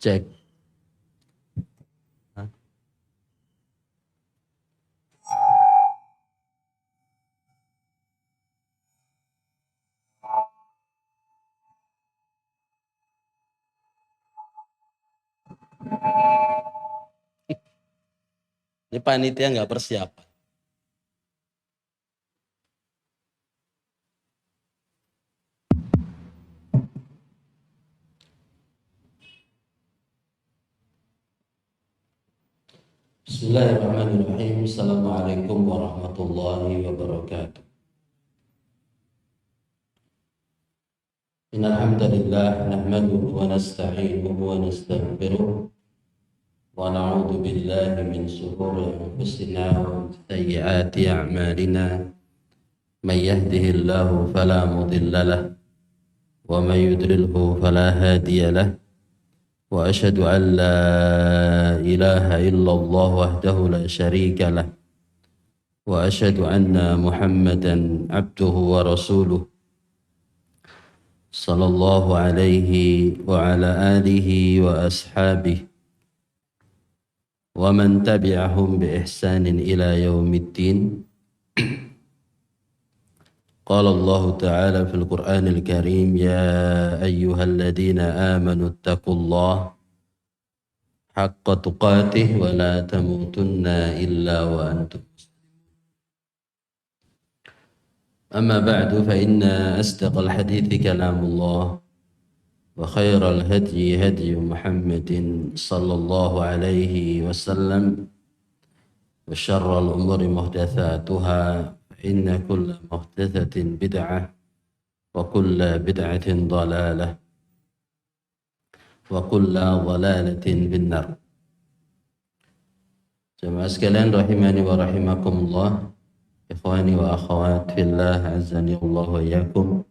Cek. Hah? Ini panitia nggak persiapan. Bismillahirrahmanirrahim. Assalamualaikum warahmatullahi wabarakatuh. Innal hamdalillah nahmaduhu wa nasta'inuhu wa nastaghfiruh wa na'udzu billahi min shururi anfusina wa sayyiati a'malina. May yahdihillahu fala mudilla lahu wa may yudlilhu fala hadiya lahu. وأشهد أن لا إله إلا الله وحده لا شريك له وأشهد أن محمدا عبده ورسوله صلى الله عليه وعلى آله وأصحابه ومن تبعهم بإحسان إلى يوم الدين. قال الله تعالى في القرآن الكريم يا أيها الذين آمنوا اتقوا الله حق تقاته ولا تموتن إلا وأنتم مسلمون. أما بعد فإن أصدق الحديث كلام الله وخير الهدي هدي محمد صلى الله عليه وسلم وشر الأمور محدثاتها إن كل محدثة بدعة وكل بدعة ضلالة وكل ضلالة في النار. Jemaah sekalian rahimani wa rahimakumullah, ikhwani wa akhwat fillah, azani Allah wa iyyakum,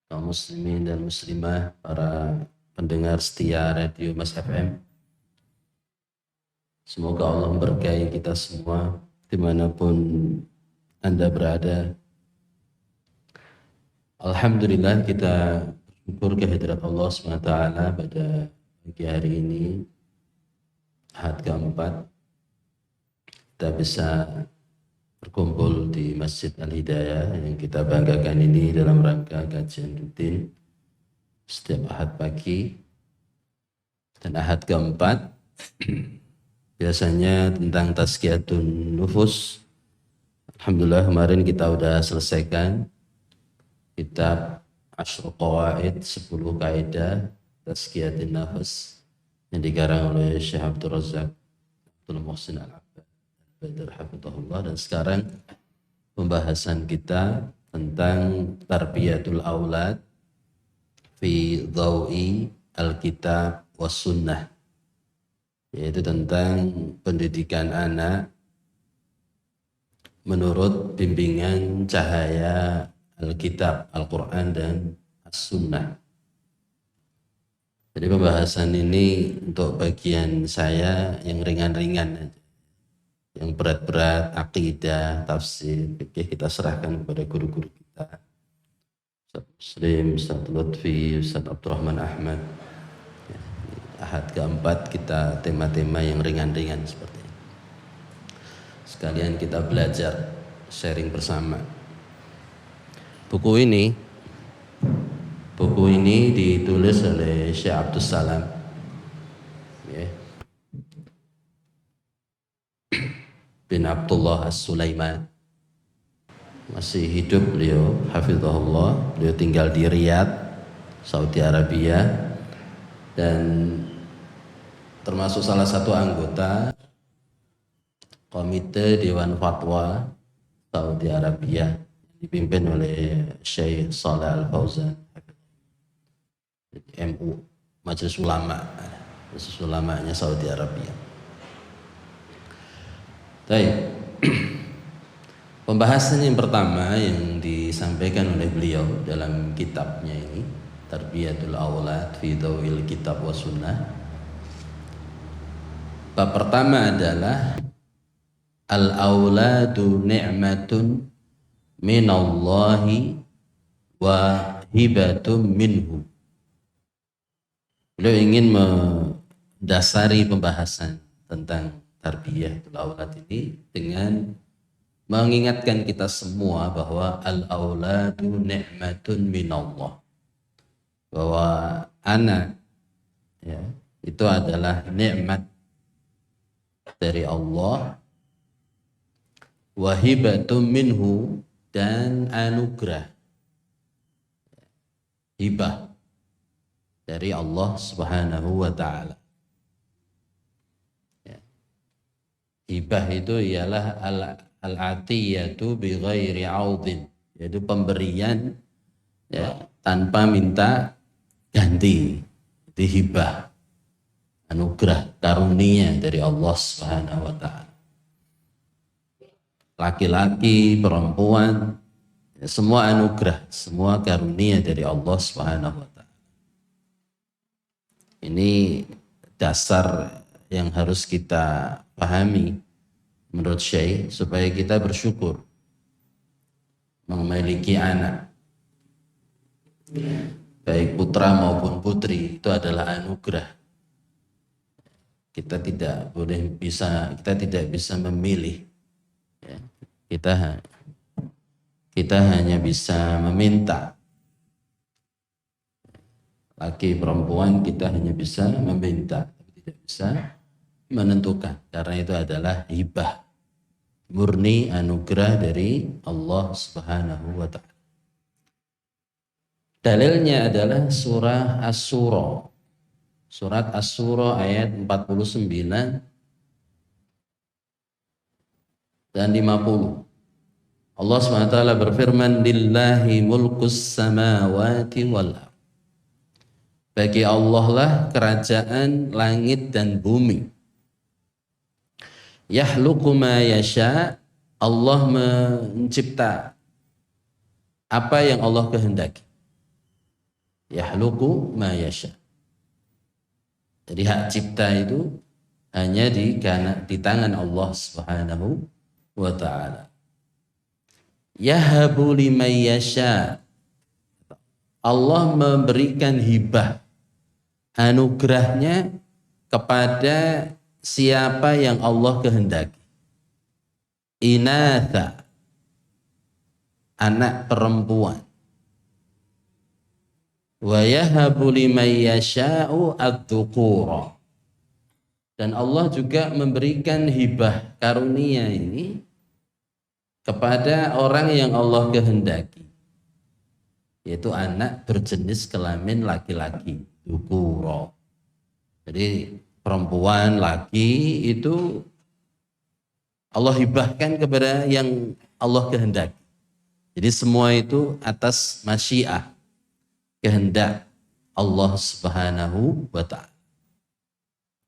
kaum muslimin dan muslimah, para pendengar setia Radio Mas FM. Semoga Allah memberkahi kita semua dimanapun Anda berada. Alhamdulillah kita bersyukur kehadirat Allah SWT pada pagi hari ini, Ahad keempat, kita bisa berkumpul di Masjid Al-Hidayah yang kita banggakan ini dalam rangka kajian rutin setiap Ahad pagi. Dan Ahad keempat biasanya tentang tazkiyatun nufus. Alhamdulillah kemarin kita sudah selesaikan kitab Ashrul Qawaid, 10 kaidah tazkiyatin nafas yang dikarang oleh Syekh Abdul Razak Abdul Muhsin Al-Abbad hafizahullah. Dan sekarang pembahasan kita tentang tarbiyatul aulad fi dhawi al-kitab was sunnah, yaitu tentang pendidikan anak menurut bimbingan cahaya Alkitab, Al-Quran dan As-Sunnah. Jadi pembahasan ini untuk bagian saya yang ringan-ringan aja. Yang berat-berat, akidah, tafsir, kita serahkan kepada guru-guru kita. Ustaz Muslim, Ustaz Lutfi, Ustaz Abdurrahman Ahmad. Ahad keempat kita tema-tema yang ringan-ringan seperti ini. Sekalian kita belajar, sharing bersama. Buku ini ditulis oleh Syekh Abdus Salam, bin Abdullah As-Sulaiman. Masih hidup beliau, hafizahullah. Beliau tinggal di Riyadh, Saudi Arabia, dan termasuk salah satu anggota Komite Dewan Fatwa Saudi Arabia dipimpin oleh Syekh Shalih Al-Fauzan, MU, Majelis Ulamanya Saudi Arabia. Baik. Pembahasan yang pertama yang disampaikan oleh beliau dalam kitabnya ini, Tarbiyatul Aulad fi Dhawil Kitab wa Sunnah. Bab pertama adalah al-auladu ni'matun minallahi wa hibatun minhu. Beliau ingin mendasari pembahasan tentang tarbiyah aulad ini dengan mengingatkan kita semua bahwa al-auladu ni'matun minallah, bahwa anak, ya, itu adalah nikmat dari Allah, wahibatum minhu, dan anugerah, hibah dari Allah Subhanahu wa taala. Ya. Hibah itu ialah al-atiyatu bi ghairi 'audin, yaitu pemberian, ya, tanpa minta ganti. Itu hibah, anugerah, karunia dari Allah Subhanahu wa taala. Laki-laki, perempuan, ya, semua anugerah, semua karunia dari Allah Subhanahu wa taala. Ini dasar yang harus kita pahami menurut Syekh supaya kita bersyukur memiliki anak, baik putra maupun putri, itu adalah anugerah. Kita tidak bisa memilih, ya. Kita hanya bisa meminta. Laki perempuan kita hanya bisa meminta, tapi tidak bisa menentukan, karena itu adalah hibah, murni anugerah dari Allah Subhanahu wa taala. Dalilnya adalah surah Asy-Syura. Surat Asy-Syura ayat 49 dan 50. Allah SWT berfirman, lillahi mulkus samawati wal ardh. Bagi Allah lah kerajaan langit dan bumi. Yahluqu ma yasha, Allah mencipta apa yang Allah kehendaki. Yahluqu ma yasha. Jadi hak cipta itu hanya di tangan Allah Subhanahu wa taala. Yahabu liman yasha, Allah memberikan hibah, anugerahnya kepada siapa yang Allah kehendaki. Inatha, anak perempuan. Wa yahabu liman yasha'u ad-dzukura. Dan Allah juga memberikan hibah karunia ini kepada orang yang Allah kehendaki, yaitu anak berjenis kelamin laki-laki, dzukura. Jadi perempuan, laki itu Allah hibahkan kepada yang Allah kehendaki. Jadi semua itu atas masyiah, kehendak Allah Subhanahu wa ta'ala.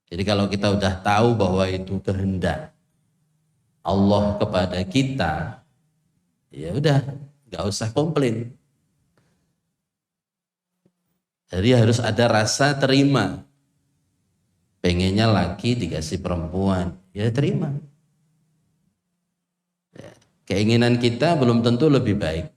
Jadi kalau kita udah tahu bahwa itu kehendak Allah kepada kita, ya udah, nggak usah komplain. Jadi harus ada rasa terima. Pengennya laki dikasih perempuan, ya terima. Ya, keinginan kita belum tentu lebih baik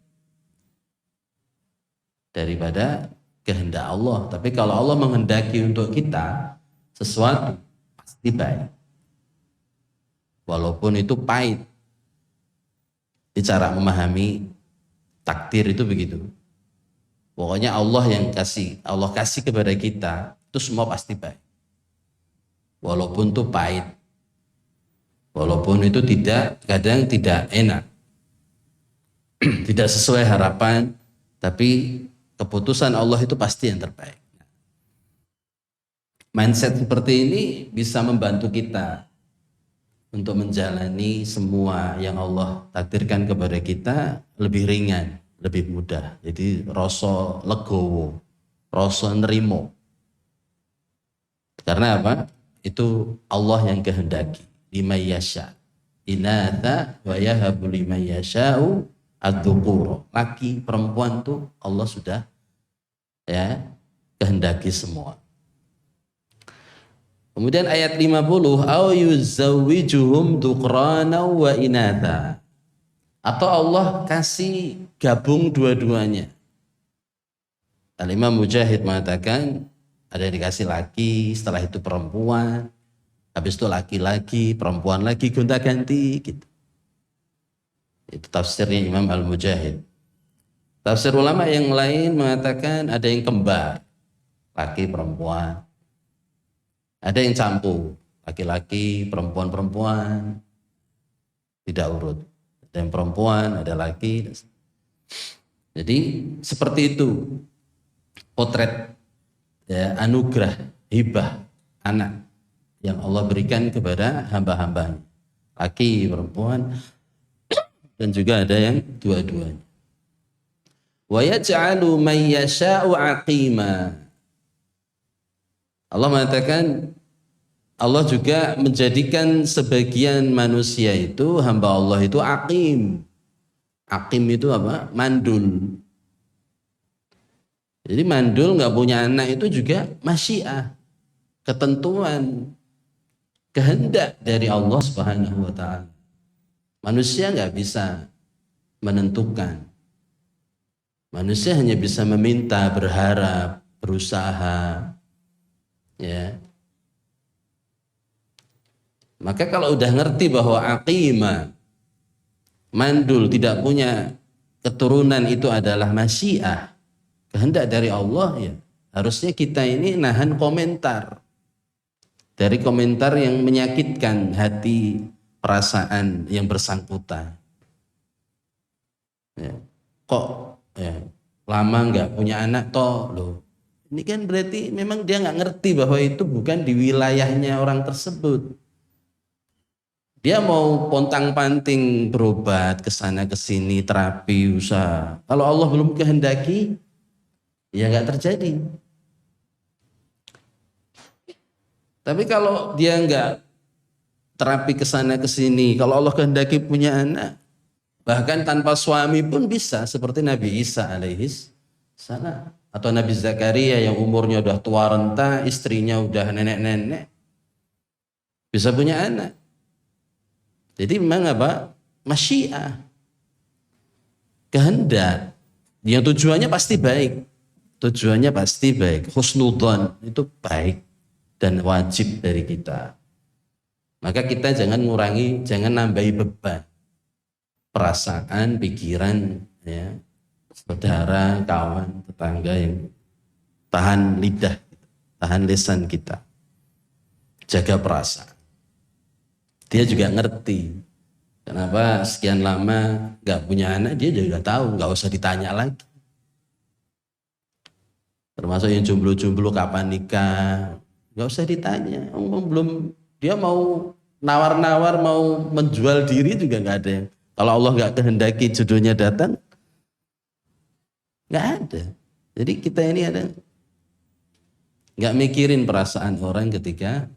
daripada kehendak Allah. Tapi kalau Allah menghendaki untuk kita sesuatu, pasti baik. Walaupun itu pahit. Di cara memahami takdir itu begitu. Pokoknya Allah kasih kepada kita, itu semua pasti baik. Walaupun itu pahit. Walaupun itu kadang tidak enak. Tidak sesuai harapan, tapi keputusan Allah itu pasti yang terbaik. Mindset seperti ini bisa membantu kita untuk menjalani semua yang Allah takdirkan kepada kita lebih ringan, lebih mudah. Jadi rasa legowo, rasa nerimo. Karena apa? Itu Allah yang kehendaki. Liman yasha. Inatha wa yahabu liman yasha'u ad-dzukura. Laki perempuan tuh Allah sudah ya kehendaki semua. Kemudian ayat 50, au yuzawwijuhum dzukrana wa inatha. Atau Allah kasih gabung dua-duanya. Al-Imam Mujahid mengatakan Ada yang dikasih laki, setelah itu perempuan, habis itu laki-laki, perempuan lagi, gonta-ganti gitu. Itu tafsirnya Imam Al-Mujahid. Tafsir ulama yang lain mengatakan ada yang kembar, laki perempuan. Ada yang campur, laki-laki, perempuan-perempuan, tidak urut. Ada yang perempuan, ada laki. Jadi seperti itu potret ya, anugerah, hibah anak yang Allah berikan kepada hamba-hambanya. Laki, perempuan, dan juga ada yang dua-duanya. Wa yaj'alu man yasha'u aqima. Allah mengatakan Allah juga menjadikan sebagian manusia itu, hamba Allah itu aqim. Aqim itu apa? Mandul. Jadi mandul nggak punya anak itu juga masyiah, ketentuan, kehendak dari Allah Subhanahu wa taala. Manusia nggak bisa menentukan. Manusia hanya bisa meminta, berharap, berusaha. Ya. Maka kalau udah ngerti bahwa aqima, mandul, tidak punya keturunan itu adalah masyiah, kehendak dari Allah, ya harusnya kita ini nahan komentar. Dari komentar yang menyakitkan hati, perasaan yang bersangkutan. Ya. Kok ya, lama nggak punya anak toh loh. Ini kan berarti memang dia nggak ngerti bahwa itu bukan di wilayahnya orang tersebut. Dia mau pontang-panting berobat ke sana ke sini, terapi, usaha. Kalau Allah belum kehendaki, ya nggak terjadi. Tapi kalau dia nggak terapi ke sana ke sini, kalau Allah kehendaki punya anak, bahkan tanpa suami pun bisa, seperti Nabi Isa alaihis salam, atau Nabi Zakaria yang umurnya udah tua renta, istrinya udah nenek-nenek, bisa punya anak. Jadi memang apa? Masyiah, kehendak, yang tujuannya pasti baik. Tujuannya pasti baik. Husnudzon itu baik dan wajib dari kita. Maka kita jangan ngurangi, jangan nambahi beban. Perasaan, pikiran, ya, saudara, kawan, tetangga yang tahan lidah, tahan lisan kita. Jaga perasaan. Dia juga ngerti kenapa sekian lama gak punya anak, dia juga tahu, gak usah ditanya lagi. Termasuk yang jomblo-jomblo kapan nikah, gak usah ditanya. Belum, dia mau nawar-nawar, mau menjual diri juga gak ada yang. Kalau Allah gak kehendaki jodohnya datang, gak ada. Jadi kita ini ada gak mikirin perasaan orang ketika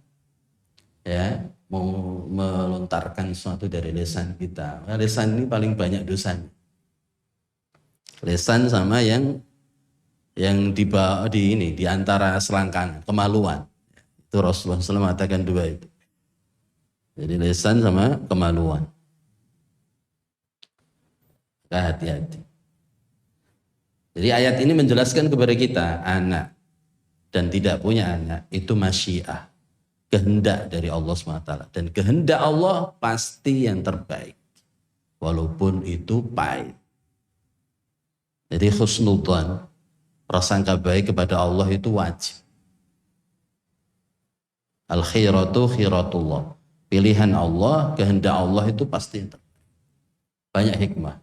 ya mau melontarkan sesuatu dari lisan kita. Lisan ini paling banyak dosanya. Lisan sama yang di antara selangkangan, kemaluan. Itu Rasulullah SAW mengatakan dua itu. Jadi lisan sama kemaluan. Hati-hati. Jadi ayat ini menjelaskan kepada kita, anak dan tidak punya anak itu masyiah, kehendak dari Allah SWT. Dan kehendak Allah pasti yang terbaik, walaupun itu pahit. Jadi husnudzon, prasangka baik kepada Allah itu wajib. Al-khiratu khiratullah, pilihan Allah, kehendak Allah itu pasti yang terbaik. Banyak hikmah.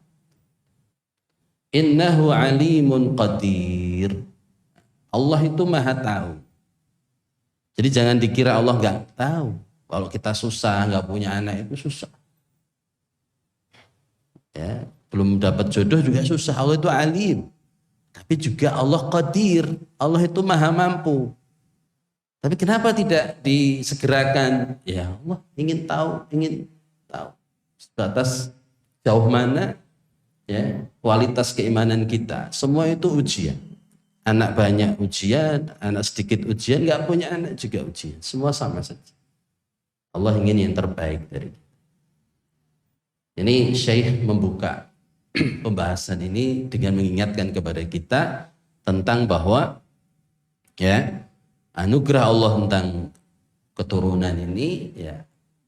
Innahu alimun qadir. Allah itu maha tahu. Jadi jangan dikira Allah nggak tahu. Kalau kita susah, nggak punya anak itu susah. Ya, belum dapat jodoh juga susah. Allah itu alim. Tapi juga Allah qadir. Allah itu maha mampu. Tapi kenapa tidak disegerakan? Ya Allah ingin tahu. Sebatas jauh mana ya kualitas keimanan kita. Semua itu ujian. Anak banyak ujian, anak sedikit ujian, nggak punya anak juga ujian. Semua sama saja. Allah ingin yang terbaik dari kita. Ini Syekh membuka pembahasan ini dengan mengingatkan kepada kita tentang bahwa ya anugerah Allah tentang keturunan ini ya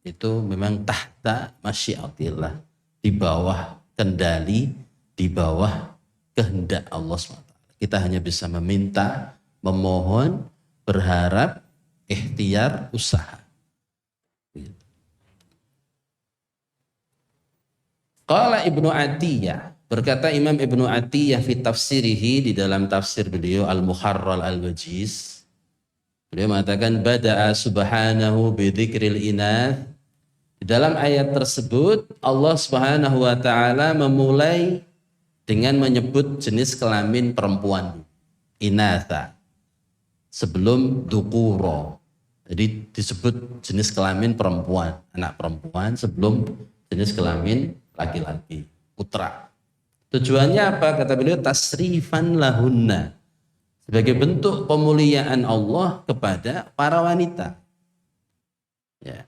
itu memang tahta masyiatillah, di bawah kendali, di bawah kehendak Allah SWT. Kita hanya bisa meminta, memohon, berharap, ikhtiar, usaha. Qala Ibnu Atiyah, berkata Imam Ibnu Atiyah fi tafsirihi, di dalam tafsir beliau Al-Muharrar Al-Wajiz, beliau mengatakan bada'a subhanahu bidzikril inath. Di dalam ayat tersebut Allah Subhanahu wa taala memulai dengan menyebut jenis kelamin perempuan, inatha, sebelum dukuro. Jadi disebut jenis kelamin perempuan, anak perempuan sebelum jenis kelamin laki-laki, putra. Tujuannya apa? Kata beliau tasrifan lahunna, sebagai bentuk pemuliaan Allah kepada para wanita. Ya.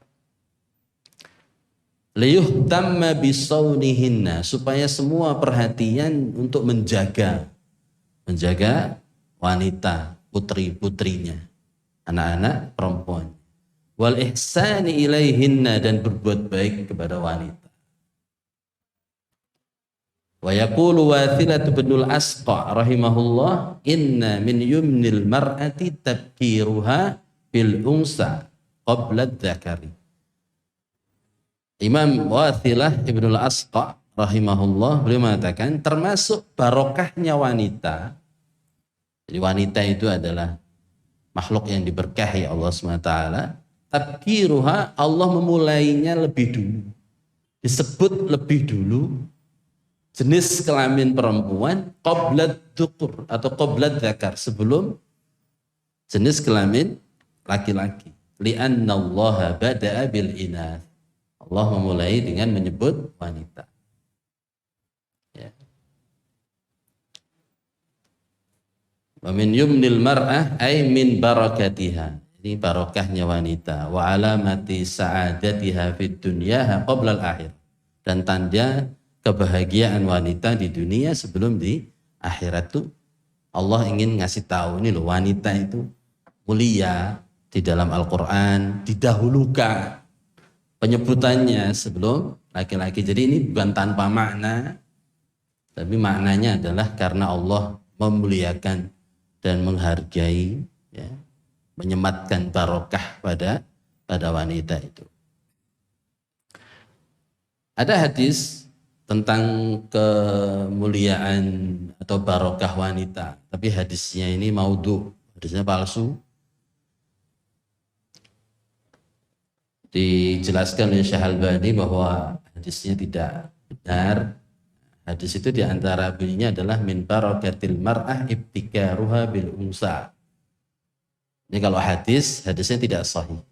Liyuhtamma bisawnihinna, supaya semua perhatian untuk menjaga wanita, putri-putrinya, anak-anak perempuan. Wal ihsani ilaihinna, dan berbuat baik kepada wanita. Wa yaqulu Wathilah bin al-Asqa rahimahullah, inna min yumnil mar'ati tabkiruha bil unsa qabla dzakari. Imam Wathilah bin al-Asqa rahimahullah beliau mengatakan termasuk barokahnya wanita. Jadi wanita itu adalah makhluk yang diberkahi Allah SWT. Tabkiruha, Allah memulainya lebih dulu, disebut lebih dulu jenis kelamin perempuan qabla dzukur atau qabla dzakar, sebelum jenis kelamin laki-laki. Li'anna Allah bada'a bil inath, Allah memulai dengan menyebut wanita. Ya. Wa min yumnil mar'ah ay min barakatiha, ini barokahnya wanita. Wa alamati sa'adatiha fid dunya qabla al-akhir, dan tanda kebahagiaan wanita di dunia sebelum di akhirat. Tuh Allah ingin ngasih tahu, ini loh wanita itu mulia di dalam Al-Quran, didahulukan penyebutannya sebelum laki-laki. Jadi ini bukan tanpa makna, tapi maknanya adalah karena Allah memuliakan dan menghargai, ya, menyematkan barokah pada wanita itu. Ada hadis tentang kemuliaan atau barokah wanita, tapi hadisnya ini maudhu, hadisnya palsu. Dijelaskan oleh Syekh Albani bahwa hadisnya tidak benar. Hadis itu diantara bunyinya adalah min barakatil mar'ah ibtikaruha bil unsa. Ini kalau hadisnya tidak sahih,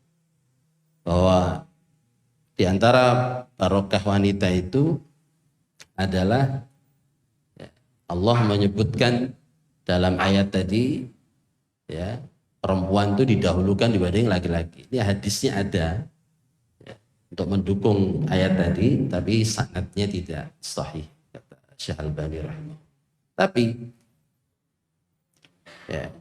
bahwa diantara barokah wanita itu adalah Allah menyebutkan dalam ayat tadi, ya, perempuan itu didahulukan dibanding laki-laki. Ini hadisnya ada, ya, untuk mendukung ayat tadi, tapi sanadnya tidak sahih, kata Syekh Albani rahimahullah. Tapi ya,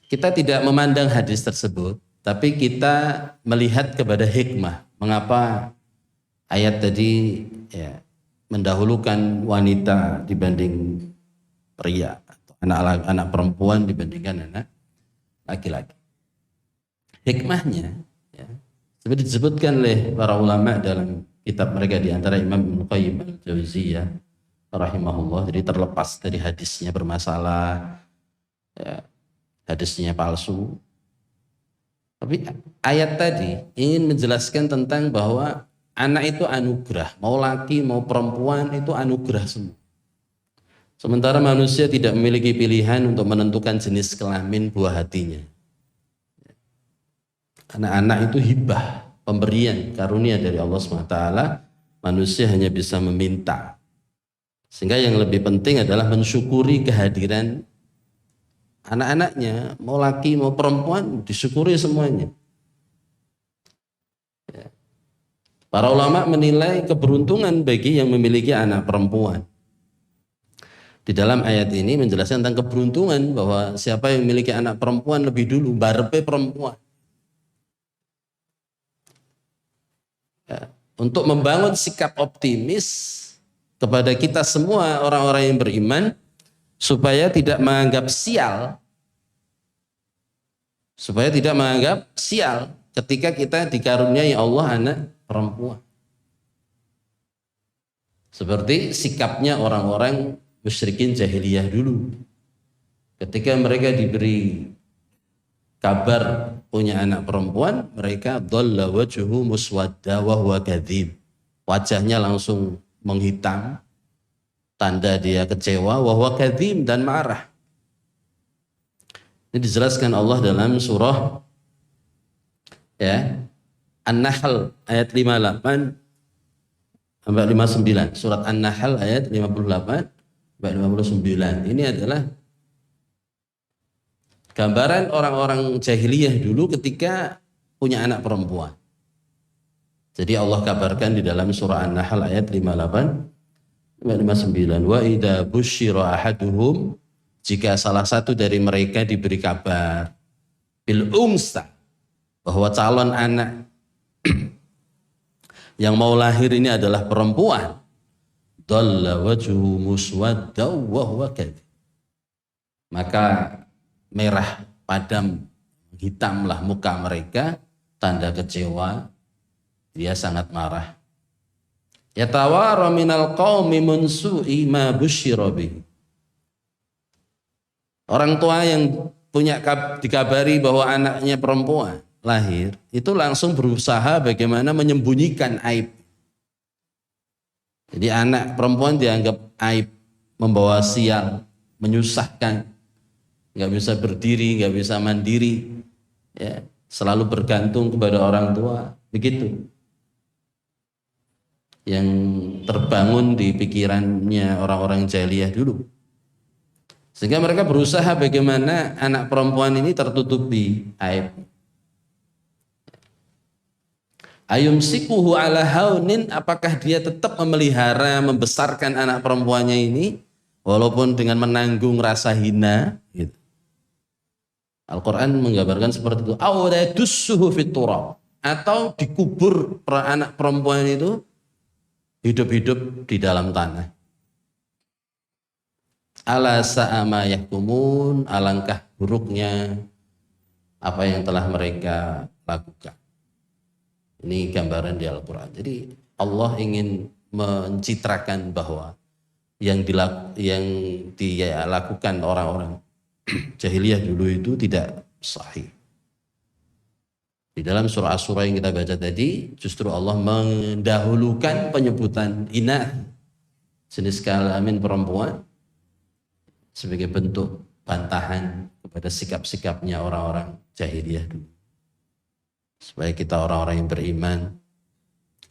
kita tidak memandang hadis tersebut, tapi kita melihat kepada hikmah mengapa ayat tadi, ya, mendahulukan wanita dibanding pria, atau anak perempuan dibandingkan anak laki-laki. Hikmahnya, ya, seperti disebutkan oleh para ulama dalam kitab mereka, di antara Imam Ibnu Qayyim al-Jauziyah rahimahullah. Jadi terlepas dari hadisnya bermasalah, ya, hadisnya palsu, tapi ayat tadi ingin menjelaskan tentang bahwa anak itu anugerah, mau laki mau perempuan itu anugerah semua. Sementara manusia tidak memiliki pilihan untuk menentukan jenis kelamin buah hatinya. Anak-anak itu hibah, pemberian karunia dari Allah SWT. Manusia hanya bisa meminta. Sehingga yang lebih penting adalah mensyukuri kehadiran anak-anaknya, mau laki mau perempuan, disyukuri semuanya. Para ulama menilai keberuntungan bagi yang memiliki anak perempuan. Di dalam ayat ini menjelaskan tentang keberuntungan bahwa siapa yang memiliki anak perempuan lebih dulu, barepe perempuan. Ya, untuk membangun sikap optimis kepada kita semua orang-orang yang beriman supaya tidak menganggap sial, ketika kita dikaruniai Allah anak perempuan. Seperti sikapnya orang-orang musyrikin jahiliyah dulu. Ketika mereka diberi kabar punya anak perempuan, mereka dhalla wajhu muswadda wa huwa kadzib. Wajahnya langsung menghitam, tanda dia kecewa, wa huwa kadzib, dan marah. Ini dijelaskan Allah dalam surah An-Nahl ayat 58 sampai 59. Surat An-Nahl ayat 58 sampai 59. Ini adalah gambaran orang-orang jahiliyah dulu ketika punya anak perempuan. Jadi Allah kabarkan di dalam surah An-Nahl ayat 58 sampai 59. Wa idza busyira ahaduhum, jika salah satu dari mereka diberi kabar bil unsa, bahwa calon anak yang mau lahir ini adalah perempuan, dhalla wajhu muswadda wa huwa kadzib, maka merah padam, hitamlah muka mereka, tanda kecewa, dia sangat marah. Yatawara minal qaumi min su'i ma busyira bihi. Orang tua yang dikabari bahwa anaknya perempuan lahir, itu langsung berusaha bagaimana menyembunyikan aib. Jadi anak perempuan dianggap aib, membawa sial, menyusahkan, nggak bisa berdiri, nggak bisa mandiri, ya, selalu bergantung kepada orang tua, begitu. Yang terbangun di pikirannya orang-orang jahiliyah dulu. Sehingga mereka berusaha bagaimana anak perempuan ini tertutupi aib. Ayumsikuhu ala haunin, apakah dia tetap memelihara, membesarkan anak perempuannya ini walaupun dengan menanggung rasa hina, gitu. Al-Quran menggambarkan seperti itu. Awdadussuhu fiturab, atau dikubur anak perempuan itu hidup-hidup di dalam tanah. Ala sa'ama yahkumun, alangkah buruknya apa yang telah mereka lakukan. Ini gambaran di Al-Quran. Jadi Allah ingin mencitrakan bahwa yang dilakukan orang-orang jahiliyah dulu itu tidak sahih. Di dalam surah Asy-Syura yang kita baca tadi, justru Allah mendahulukan penyebutan inath, jenis kelamin perempuan, sebagai bentuk bantahan kepada sikap-sikapnya orang-orang jahiliyah dulu. Supaya kita orang-orang yang beriman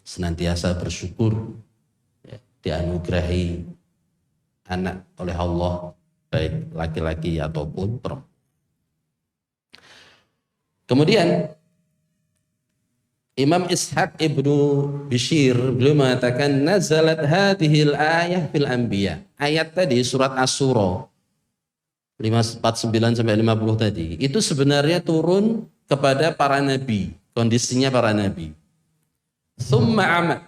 senantiasa bersyukur, ya, dianugerahi anak oleh Allah, baik laki-laki ataupun perempuan. Kemudian Imam Ishaq ibnu Bishir beliau mengatakan nazalat hadhil ayah fil anbiya. Ayat tadi surat Asy-Syura 549 sampai 50 tadi itu sebenarnya turun kepada para nabi, kondisinya para nabi. Tsumma amat.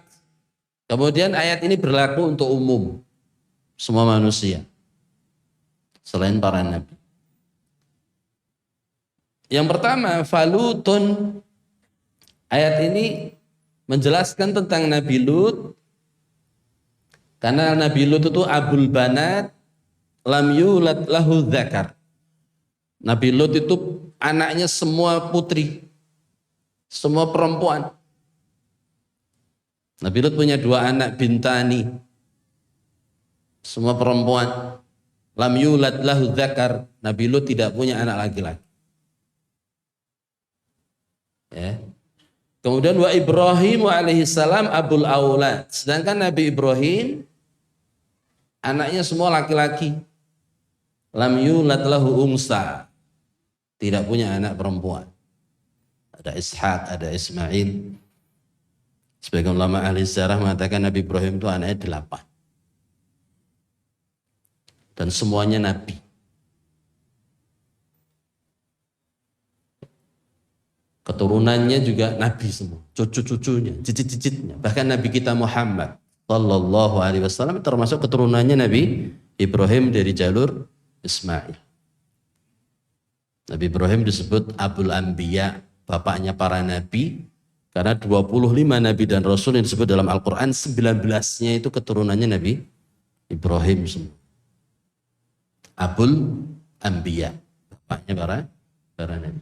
Kemudian ayat ini berlaku untuk umum semua manusia selain para nabi. Yang pertama, falutun. Ayat ini menjelaskan tentang Nabi Lut, karena Nabi Lut itu abul banat lam yulad lahu dzakar. Nabi Lut itu anaknya semua putri, semua perempuan. Nabi Lut punya 2 anak bintani, semua perempuan. Lam yulad lahu dzakar. Nabi Lut tidak punya anak laki-laki. Ya. Kemudian wa Ibrahim alaihissalam abul aulad. Sedangkan Nabi Ibrahim anaknya semua laki-laki. Lam yulad lahu unsa. Tidak punya anak perempuan. Ada Ishaq, ada Ismail. Sebagian ulama ahli sejarah mengatakan Nabi Ibrahim itu anaknya 8. dan semuanya nabi. Keturunannya juga nabi semua, cucu-cucunya, cicit-cicitnya. Bahkan Nabi kita Muhammad sallallahu alaihi wasallam termasuk keturunannya Nabi Ibrahim dari jalur Ismail. Nabi Ibrahim disebut Abul Anbiya, bapaknya para nabi, karena 25 nabi dan rasul yang disebut dalam Al-Quran, 19-nya itu keturunannya Nabi Ibrahim semua. Abul Anbiya, bapaknya para nabi.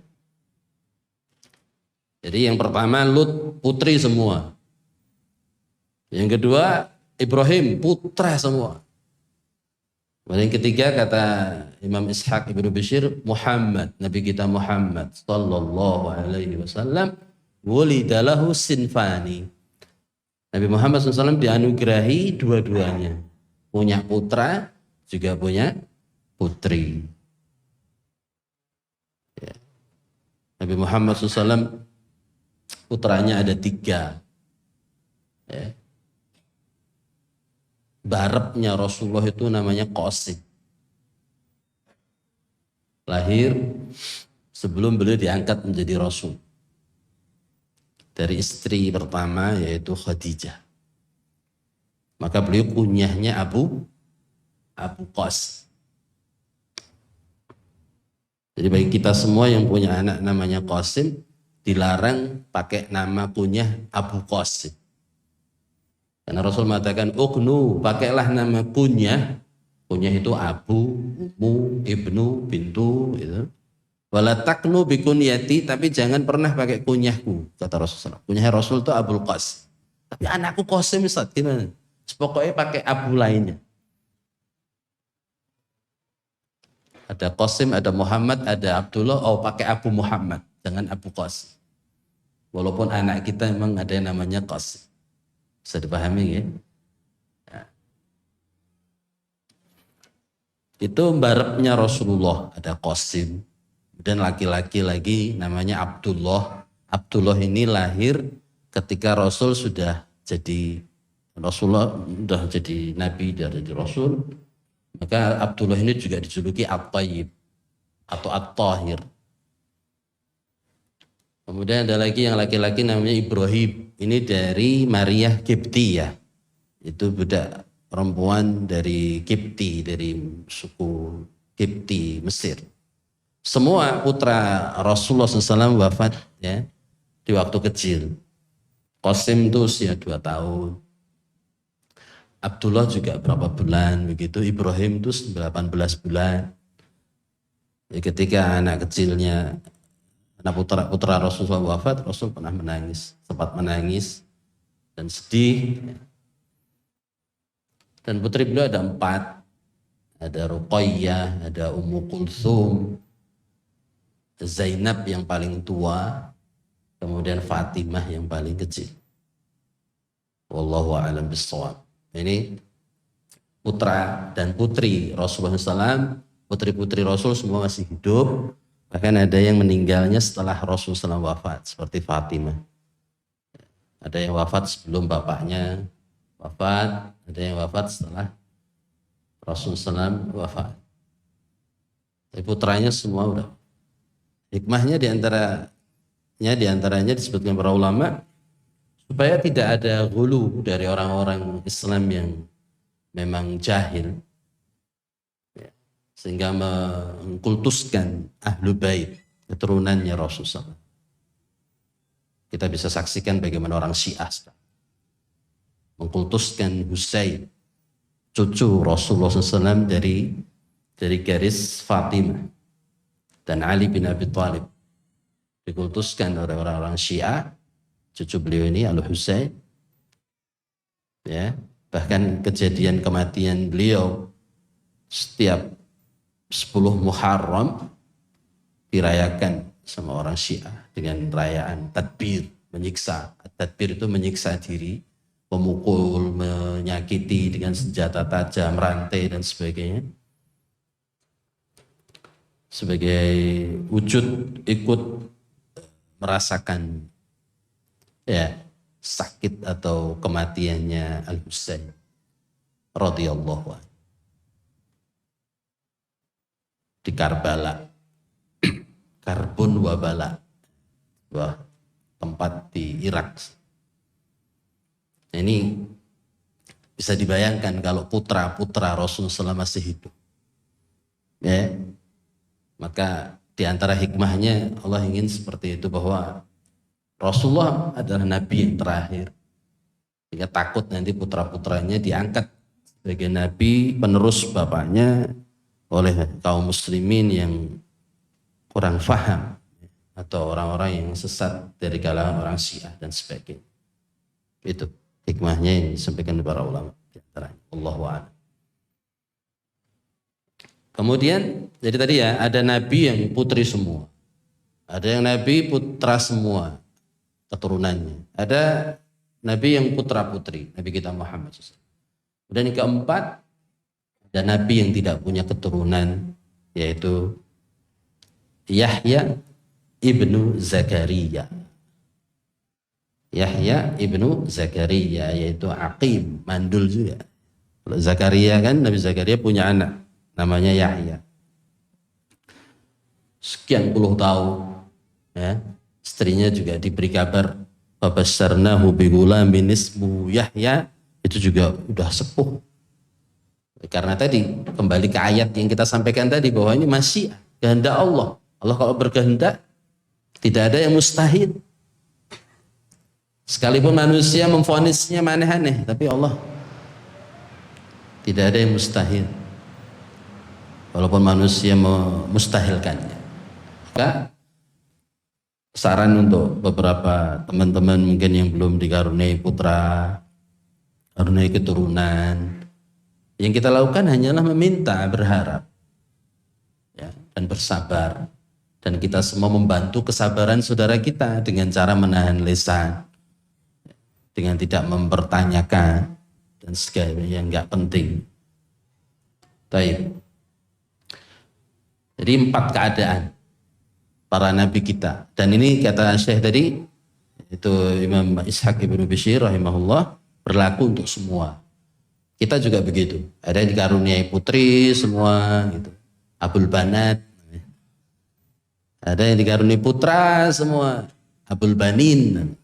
Jadi yang pertama Lut, putri semua. Yang kedua Ibrahim, putra semua. Yang ketiga kata Imam Ishaq Ibnu Bashir, Muhammad, Nabi kita Muhammad sallallahu alaihi wasallam, wulida lahu sinfani. Nabi Muhammad SAW dianugerahi dua-duanya. Punya putra, juga punya putri. Ya. Nabi Muhammad SAW putranya ada 3. Ya. Barepnya Rasulullah itu namanya Qasim. Lahir sebelum beliau diangkat menjadi Rasul. Dari istri pertama yaitu Khadijah. Maka beliau kunyahnya Abu Qasim. Jadi bagi kita semua yang punya anak namanya Qasim, dilarang pakai nama kunyah Abu Qasim. Karena Rasul mengatakan, "Uqnu, pakailah nama kunyah." Kunyah itu Abu, Ummu, Ibnu, Bintu, gitu. Wala taknu bikunyati, tapi jangan pernah pakai kunyahku, kata Rasulullah. Kunyah Rasul itu Abul Qasim. Tapi anakku Qasim, Ustaz, gimana? Pokoknya pakai Abu lainnya. Ada Qasim, ada Muhammad, ada Abdullah, oh pakai Abu Muhammad, jangan Abu Qasim. Walaupun anak kita memang ada yang namanya Qasim. Bisa dipahami ya? Nah. Itu barepnya Rasulullah, ada Qasim. Dan laki-laki lagi namanya Abdullah. Abdullah ini lahir ketika Rasul sudah jadi Rasulullah, sudah jadi Nabi, sudah jadi Rasul. Maka Abdullah ini juga dijuluki At-Tayyib atau At-Tahir. Kemudian ada lagi yang laki-laki namanya Ibrahim. Ini dari Maria Kiptiyah. Itu budak perempuan dari Kipti, dari suku Kipti, Mesir. Semua putra Rasulullah SAW wafat ya di waktu kecil. Qasim itu usia 2 tahun. Abdullah juga berapa bulan begitu. Ibrahim itu 18 bulan. Ya, ketika anak kecilnya, anak putra Rasulullah wafat, Rasul pernah menangis, sempat menangis dan sedih. Dan putri beliau ada 4. Ada Ruqayyah, ada Ummu Kulthum, Zainab yang paling tua, kemudian Fatimah yang paling kecil. Wallahu a'lam bishawab. Ini putra dan putri Rasulullah SAW, putri-putri Rasul semua masih hidup. Bahkan ada yang meninggalnya setelah Rasulullah SAW wafat, seperti Fatimah. Ada yang wafat sebelum bapaknya wafat, ada yang wafat setelah Rasulullah SAW wafat. Tapi putranya semua udah. Hikmahnya diantaranya disebutkan para ulama supaya tidak ada ghulu dari orang-orang Islam yang memang jahil, ya, sehingga mengkultuskan ahlu bait, keturunannya Rasulullah. Kita bisa saksikan bagaimana orang Syiah mengkultuskan Husain, cucu Rasulullah SAW dari garis Fatimah, dan Ali bin Abi Thalib dikultuskan oleh orang-orang Syiah. Cucu beliau ini Al-Husain, ya, bahkan kejadian kematian beliau setiap 10 Muharram dirayakan sama orang Syiah dengan perayaan tadbir, menyiksa. Tadbir itu menyiksa diri, memukul, menyakiti dengan senjata tajam, rantai dan sebagainya, sebagai wujud ikut merasakan ya sakit atau kematiannya Al-Husain radhiyallahu anhu. di Karbala. Karbun Wabala, sebuah tempat di Irak. Nah, ini bisa dibayangkan kalau putra-putra Rasulullah masih hidup. Ya, maka di antara hikmahnya Allah ingin seperti itu, bahwa Rasulullah adalah nabi yang terakhir. Sehingga takut nanti putra-putranya diangkat sebagai nabi penerus bapaknya oleh kaum muslimin yang kurang faham, atau orang-orang yang sesat dari kalangan orang Syiah dan sebagainya. Itu hikmahnya yang disampaikan para ulama di antaranya. Allahu a'lam. Kemudian jadi tadi ya, ada nabi yang putri semua, ada yang nabi putra semua keturunannya, ada nabi yang putra putri, Nabi kita Muhammad SAW. Dan yang keempat, ada nabi yang tidak punya keturunan, yaitu Yahya ibnu Zakaria. Yahya ibnu Zakaria, yaitu Aqim, mandul juga. Kalau Zakaria kan, Nabi Zakaria punya anak namanya Yahya. Sekian puluh tahun, ya, istrinya juga diberi kabar, fabasyarnahu bigulamin ismuhu Yahya, itu juga udah sepuh. Karena tadi kembali ke ayat yang kita sampaikan tadi, bahwa ini masih kehendak Allah. Allah kalau berkehendak tidak ada yang mustahil. Sekalipun manusia memvonisnya aneh-aneh, tapi Allah tidak ada yang mustahil. Walaupun manusia memustahilkannya. Maka saran untuk beberapa teman-teman mungkin yang belum dikaruniai putra, karuniai keturunan, yang kita lakukan hanyalah meminta, berharap, ya, dan bersabar. Dan kita semua membantu kesabaran saudara kita dengan cara menahan lisan, dengan tidak mempertanyakan dan segala yang nggak penting. Baik. Jadi 4 keadaan para nabi kita. Dan ini kata Syekh tadi, itu Imam Ishaq ibnu Bishir rahimahullah, berlaku untuk semua. Kita juga begitu. Ada yang dikaruniai putri semua, gitu. Abul Banat. Ada yang dikaruniai putra semua, Abul Banin.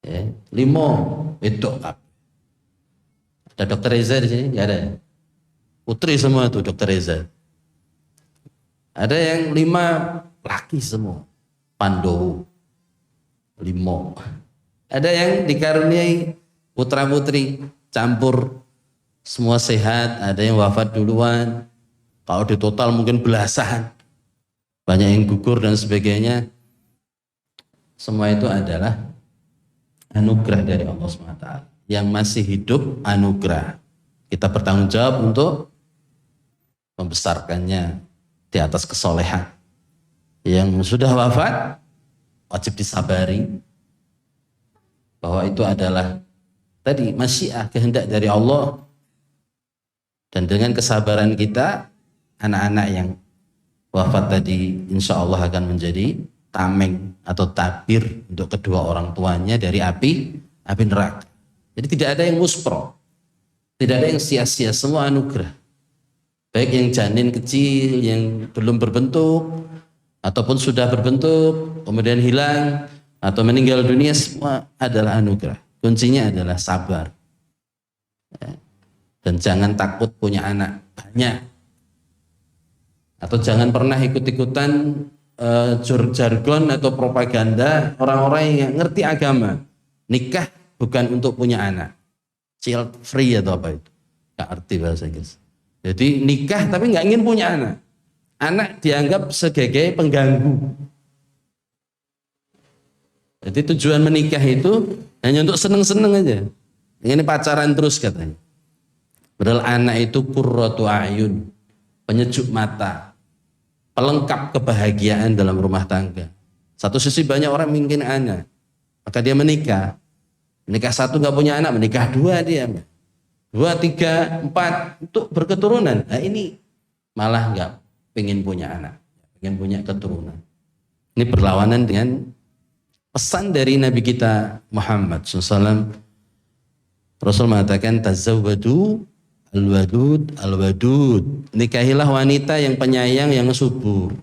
Ya, 5 itu. Ada Dokter Reza di sini? Nggak ada. Putri semua tuh Dokter Reza. Ada yang 5 laki semua, Pandowo. 5. Ada yang dikaruniai putra putri campur, semua sehat. Ada yang wafat duluan. Kalau di total mungkin belasan. Banyak yang gugur dan sebagainya. Semua itu adalah anugerah dari Allah SWT. Yang masih hidup anugerah. Kita bertanggung jawab untuk membesarkannya di atas kesolehan. Yang sudah wafat wajib disabari, bahwa itu adalah tadi masyiah, kehendak dari Allah. Dan dengan kesabaran kita, anak-anak yang wafat tadi insya Allah akan menjadi tameng atau tabir untuk kedua orang tuanya dari api neraka. Jadi tidak ada yang muspro, tidak ada yang sia-sia, semua anugerah. Baik yang janin kecil yang belum berbentuk ataupun sudah berbentuk kemudian hilang atau meninggal dunia, semua adalah anugerah. Kuncinya adalah sabar. Dan jangan takut punya anak banyak. Atau jangan pernah ikut-ikutan jargon atau propaganda orang-orang yang ngerti agama. Nikah bukan untuk punya anak. Child free atau apa itu. Gak arti bahasa Inggris. Jadi nikah tapi gak ingin punya anak. Anak dianggap sebagai pengganggu. Jadi tujuan menikah itu hanya untuk seneng-seneng aja. Ini pacaran terus katanya. Padahal anak itu qurratu a'yun, penyejuk mata, pelengkap kebahagiaan dalam rumah tangga. Satu sisi banyak orang ingin anak, maka dia menikah. Menikah 1 nggak punya anak, menikah 2 dia. 2, 3, 4 untuk berketurunan. Nah ini malah nggak pengen punya anak, pengen punya keturunan. Ini berlawanan dengan pesan dari Nabi kita Muhammad SAW. Rasul mengatakan tazawwadu Al-wadud, al-wadud. Nikahilah wanita yang penyayang, yang subur.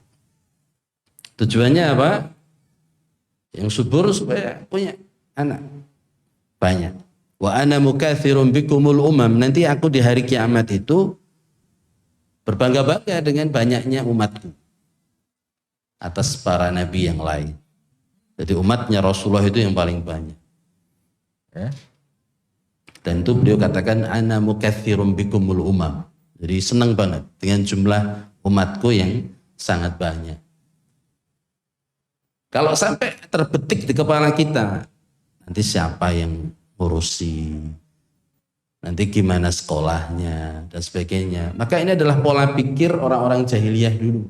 Tujuannya apa? Yang subur supaya punya anak banyak. Wa ana mukatsirun bikumul umam. Nanti aku di hari kiamat itu berbangga-bangga dengan banyaknya umatku atas para nabi yang lain. Jadi umatnya Rasulullah itu yang paling banyak. Ya. Dan itu beliau katakan ana mukatsirun bikumul umam. Jadi senang banget dengan jumlah umatku yang sangat banyak. Kalau sampai terbetik di kepala kita, nanti siapa yang ngurusi, nanti gimana sekolahnya dan sebagainya. Maka ini adalah pola pikir orang-orang jahiliyah dulu.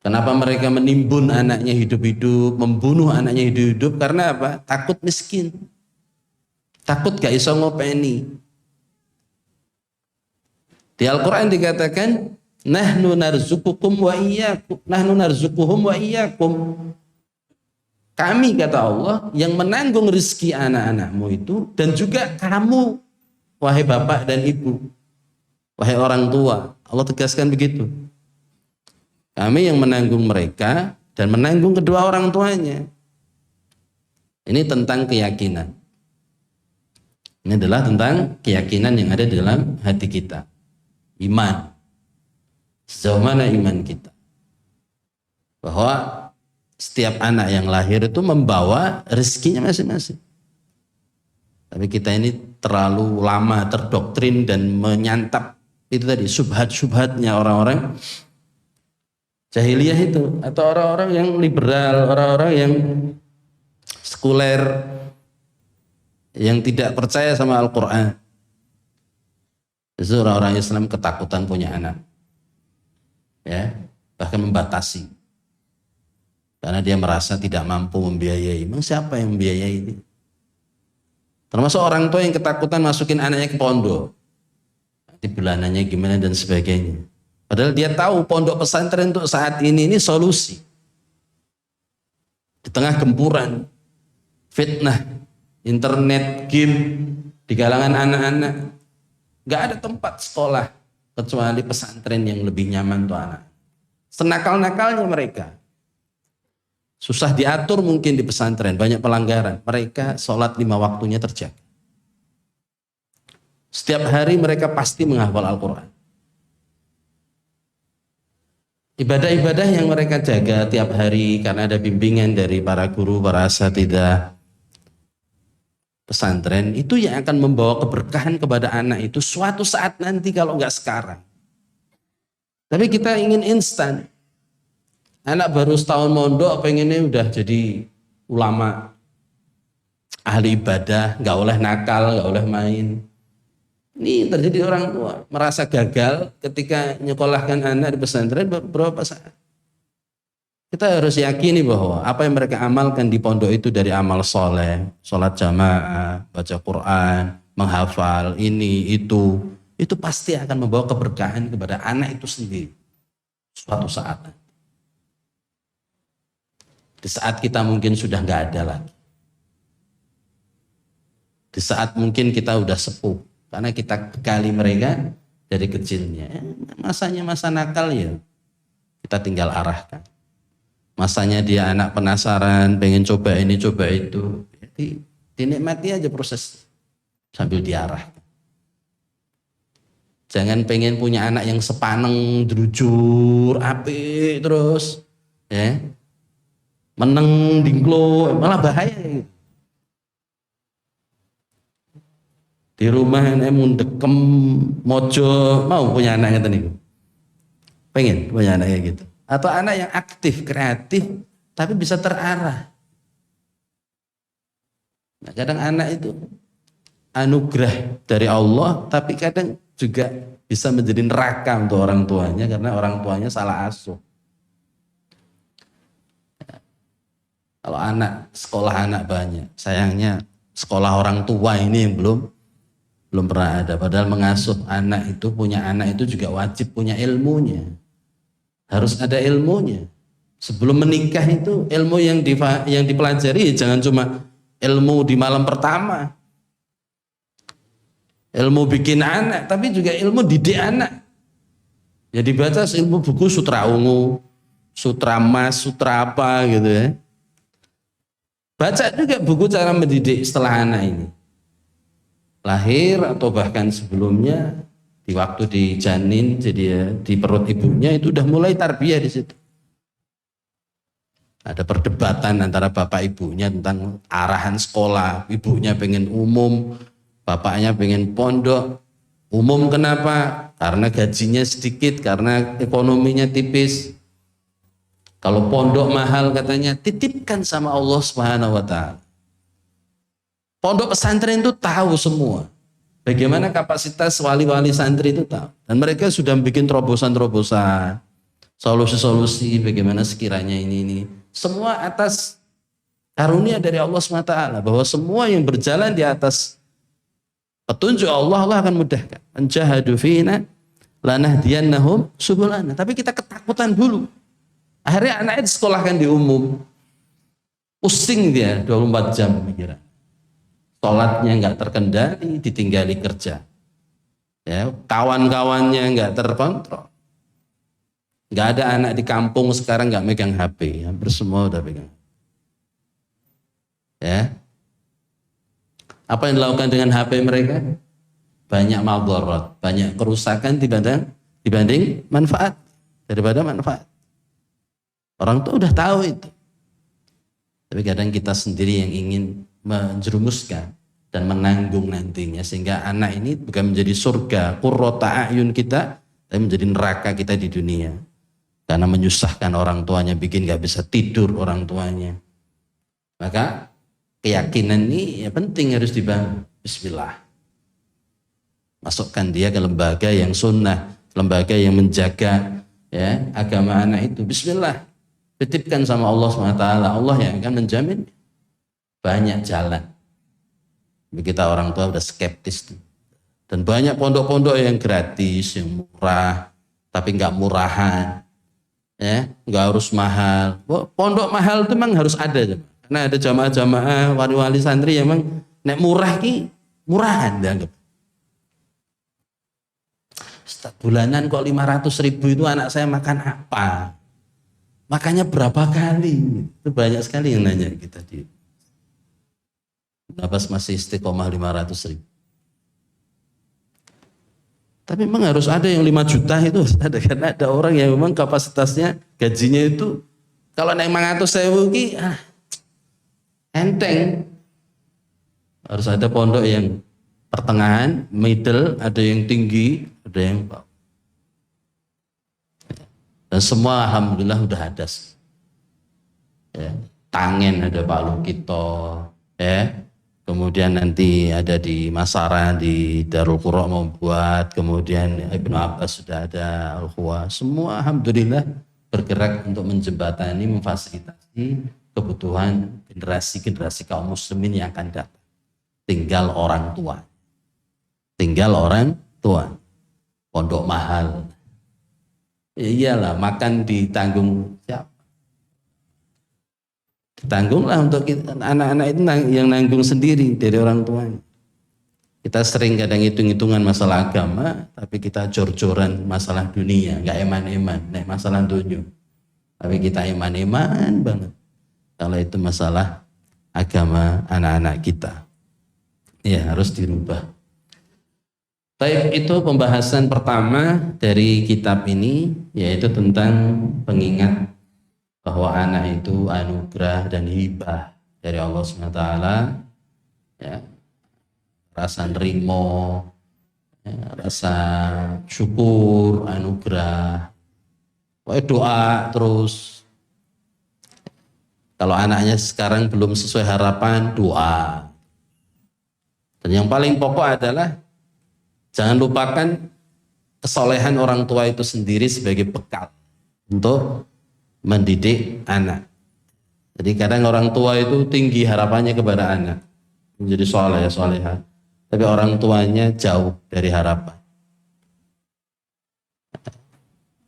Kenapa mereka menimbun anaknya hidup-hidup, membunuh anaknya hidup-hidup? Karena apa? Takut miskin. Takut gak iso ngopeni. Di Al-Quran dikatakan, nahnu narzukukum wa iyyakum, nahnu narzukuhum wa iyyakum. Kami, kata Allah, yang menanggung rezeki anak-anakmu itu, dan juga kamu, wahai bapak dan ibu, wahai orang tua. Allah tegaskan begitu. Kami yang menanggung mereka dan menanggung kedua orang tuanya. Ini tentang keyakinan. Ini adalah tentang keyakinan yang ada di dalam hati kita. Iman. Sejauh mana iman kita? Bahwa setiap anak yang lahir itu membawa rezekinya masing-masing. Tapi kita ini terlalu lama terdoktrin dan menyantap itu tadi subhat-subhatnya orang-orang jahiliyah itu, atau orang-orang yang liberal, orang-orang yang sekuler, yang tidak percaya sama Al-Quran. Itu orang-orang Islam ketakutan punya anak, ya, bahkan membatasi, karena dia merasa tidak mampu membiayai. Memang siapa yang membiayai ini? Termasuk orang tua yang ketakutan masukin anaknya ke pondok, nanti bulanannya gimana dan sebagainya. Padahal dia tahu pondok pesantren untuk saat ini solusi. Di tengah gempuran fitnah, internet, game di kalangan anak-anak, gak ada tempat sekolah kecuali pesantren yang lebih nyaman untuk anak. Senakal-nakalnya mereka, susah diatur mungkin di pesantren, banyak pelanggaran. Mereka sholat 5 waktunya terjaga. Setiap hari mereka pasti menghafal Al-Quran. Ibadah-ibadah yang mereka jaga tiap hari karena ada bimbingan dari para guru, para asatidzah pesantren, itu yang akan membawa keberkahan kepada anak itu suatu saat nanti, kalau nggak sekarang. Tapi kita ingin instan. Anak baru setahun mondok pengennya udah jadi ulama, ahli ibadah, nggak boleh nakal, nggak boleh main. Ini terjadi orang tua merasa gagal ketika nyekolahkan anak di pesantren beberapa saat. Kita harus yakini bahwa apa yang mereka amalkan di pondok itu dari amal soleh, sholat jamaah, baca Quran, menghafal ini itu pasti akan membawa keberkahan kepada anak itu sendiri suatu saat. Di saat kita mungkin sudah nggak ada lagi, di saat mungkin kita udah sepuh, karena kita bekali mereka dari kecilnya. Masanya masa nakal ya, kita tinggal arahkan. Masanya dia anak penasaran, pengen coba ini, coba itu. Jadi dinikmati aja proses sambil diarahkan. Jangan pengen punya anak yang sepaneng, drujur, apik terus. Ya. Meneng, dingklo, malah bahaya gitu. Di rumah mundekem, mojo, mau punya anaknya tadi. Pengen punya anaknya gitu. Atau anak yang aktif, kreatif, tapi bisa terarah. Nah, kadang anak itu anugerah dari Allah, tapi kadang juga bisa menjadi neraka untuk orang tuanya karena orang tuanya salah asuh. Kalau anak, sekolah anak banyak, sayangnya sekolah orang tua ini yang belum pernah ada. Padahal mengasuh anak itu, punya anak itu juga wajib punya ilmunya. Harus ada ilmunya. Sebelum menikah itu ilmu yang dipelajari jangan cuma ilmu di malam pertama. ilmu bikin anak, tapi juga ilmu didik anak. Ya dibaca ilmu buku Sutra Ungu, Sutra Mas, Sutra apa gitu ya. Baca juga buku cara mendidik setelah anak ini lahir atau bahkan sebelumnya, di waktu di janin, jadi ya, di perut ibunya itu udah mulai tarbiyah di situ. Ada perdebatan antara bapak ibunya tentang arahan sekolah. Ibunya pengen umum, bapaknya pengen pondok. Umum kenapa? Karena gajinya sedikit, karena ekonominya tipis. Kalau pondok mahal katanya, titipkan sama Allah Subhanahu wa Ta'ala. Pondok pesantren itu tahu semua. Bagaimana kapasitas wali-wali santri itu tahu. Dan mereka sudah bikin terobosan-terobosan, solusi-solusi bagaimana sekiranya ini. Semua atas karunia dari Allah SWT, bahwa semua yang berjalan di atas petunjuk Allah, Allah akan mudahkan. Anjahadu fina lanahdiyannahum subulana. Tapi kita ketakutan dulu. Akhirnya anaknya disekolahkan di umum. Pusing dia 24 jam pikiran. Sholatnya nggak terkendali, ditinggali kerja. Ya, kawan-kawannya nggak terkontrol. Nggak ada anak di kampung sekarang nggak megang HP, hampir semua udah pegang. Ya, apa yang dilakukan dengan HP mereka? Banyak maldharat, banyak kerusakan dibanding manfaat, daripada manfaat. Orang tuh udah tahu itu. Tapi kadang kita sendiri yang ingin menjerumuskan dan menanggung nantinya, sehingga anak ini bukan menjadi surga, qurrata a'yun kita, tapi menjadi neraka kita di dunia. Karena menyusahkan orang tuanya, bikin gak bisa tidur orang tuanya. Maka keyakinan ini ya penting, harus dibangun. Bismillah. Masukkan dia ke lembaga yang sunnah, lembaga yang menjaga ya agama anak itu. Bismillah. Titipkan sama Allah SWT. Allah yang akan menjamin. Banyak jalan. Kita orang tua udah skeptis. Dan banyak pondok-pondok yang gratis, yang murah, tapi nggak murahan. Ya, nggak harus mahal. Pondok mahal itu memang harus ada, karena ada jamaah-jamaah wali-wali santri yang memang nek murah ki murahan dianggap. Bulanan kok 500.000 itu anak saya makan apa? Makannya berapa kali? Itu banyak sekali yang nanya kita di. Kenapa masih istiqomah 500.000? Tapi memang harus ada yang 5 juta itu ada, karena ada orang yang memang kapasitasnya gajinya itu kalau naik 500.000 ki enteng. Harus ada pondok yang pertengahan, middle, ada yang tinggi, ada yang bawah. Dan semua alhamdulillah udah ada. Ya, Tangen ada Pak Lukito, ya. Kemudian nanti ada di Masaran, di Darul Qura mau buat, kemudian Ibnu Abbas sudah ada, Al-Khuwa. Semua alhamdulillah bergerak untuk menjembatani, memfasilitasi kebutuhan generasi-generasi kaum muslimin yang akan datang. Tinggal orang tua. Pondok mahal. Ya iyalah, makan ditanggung siapa? Tanggunglah untuk anak-anak itu yang nanggung sendiri dari orang tuanya. Kita sering kadang hitung-hitungan masalah agama, tapi kita jor-joran masalah dunia, nggak eman-eman, nek masalah dunia. Tapi kita eman-eman banget kalau itu masalah agama anak-anak kita. Ya harus dirubah. Baik, itu pembahasan pertama dari kitab ini, yaitu tentang pengingat bahwa anak itu anugerah dan hibah dari Allah SWT, ya, rasa nerimo, ya, rasa syukur, anugerah, doa terus. Kalau anaknya sekarang belum sesuai harapan, doa. Dan yang paling pokok adalah jangan lupakan kesolehan orang tua itu sendiri sebagai bekal untuk mendidik anak. Jadi kadang orang tua itu tinggi harapannya kepada anak menjadi soleh, soleha, tapi orang tuanya jauh dari harapan.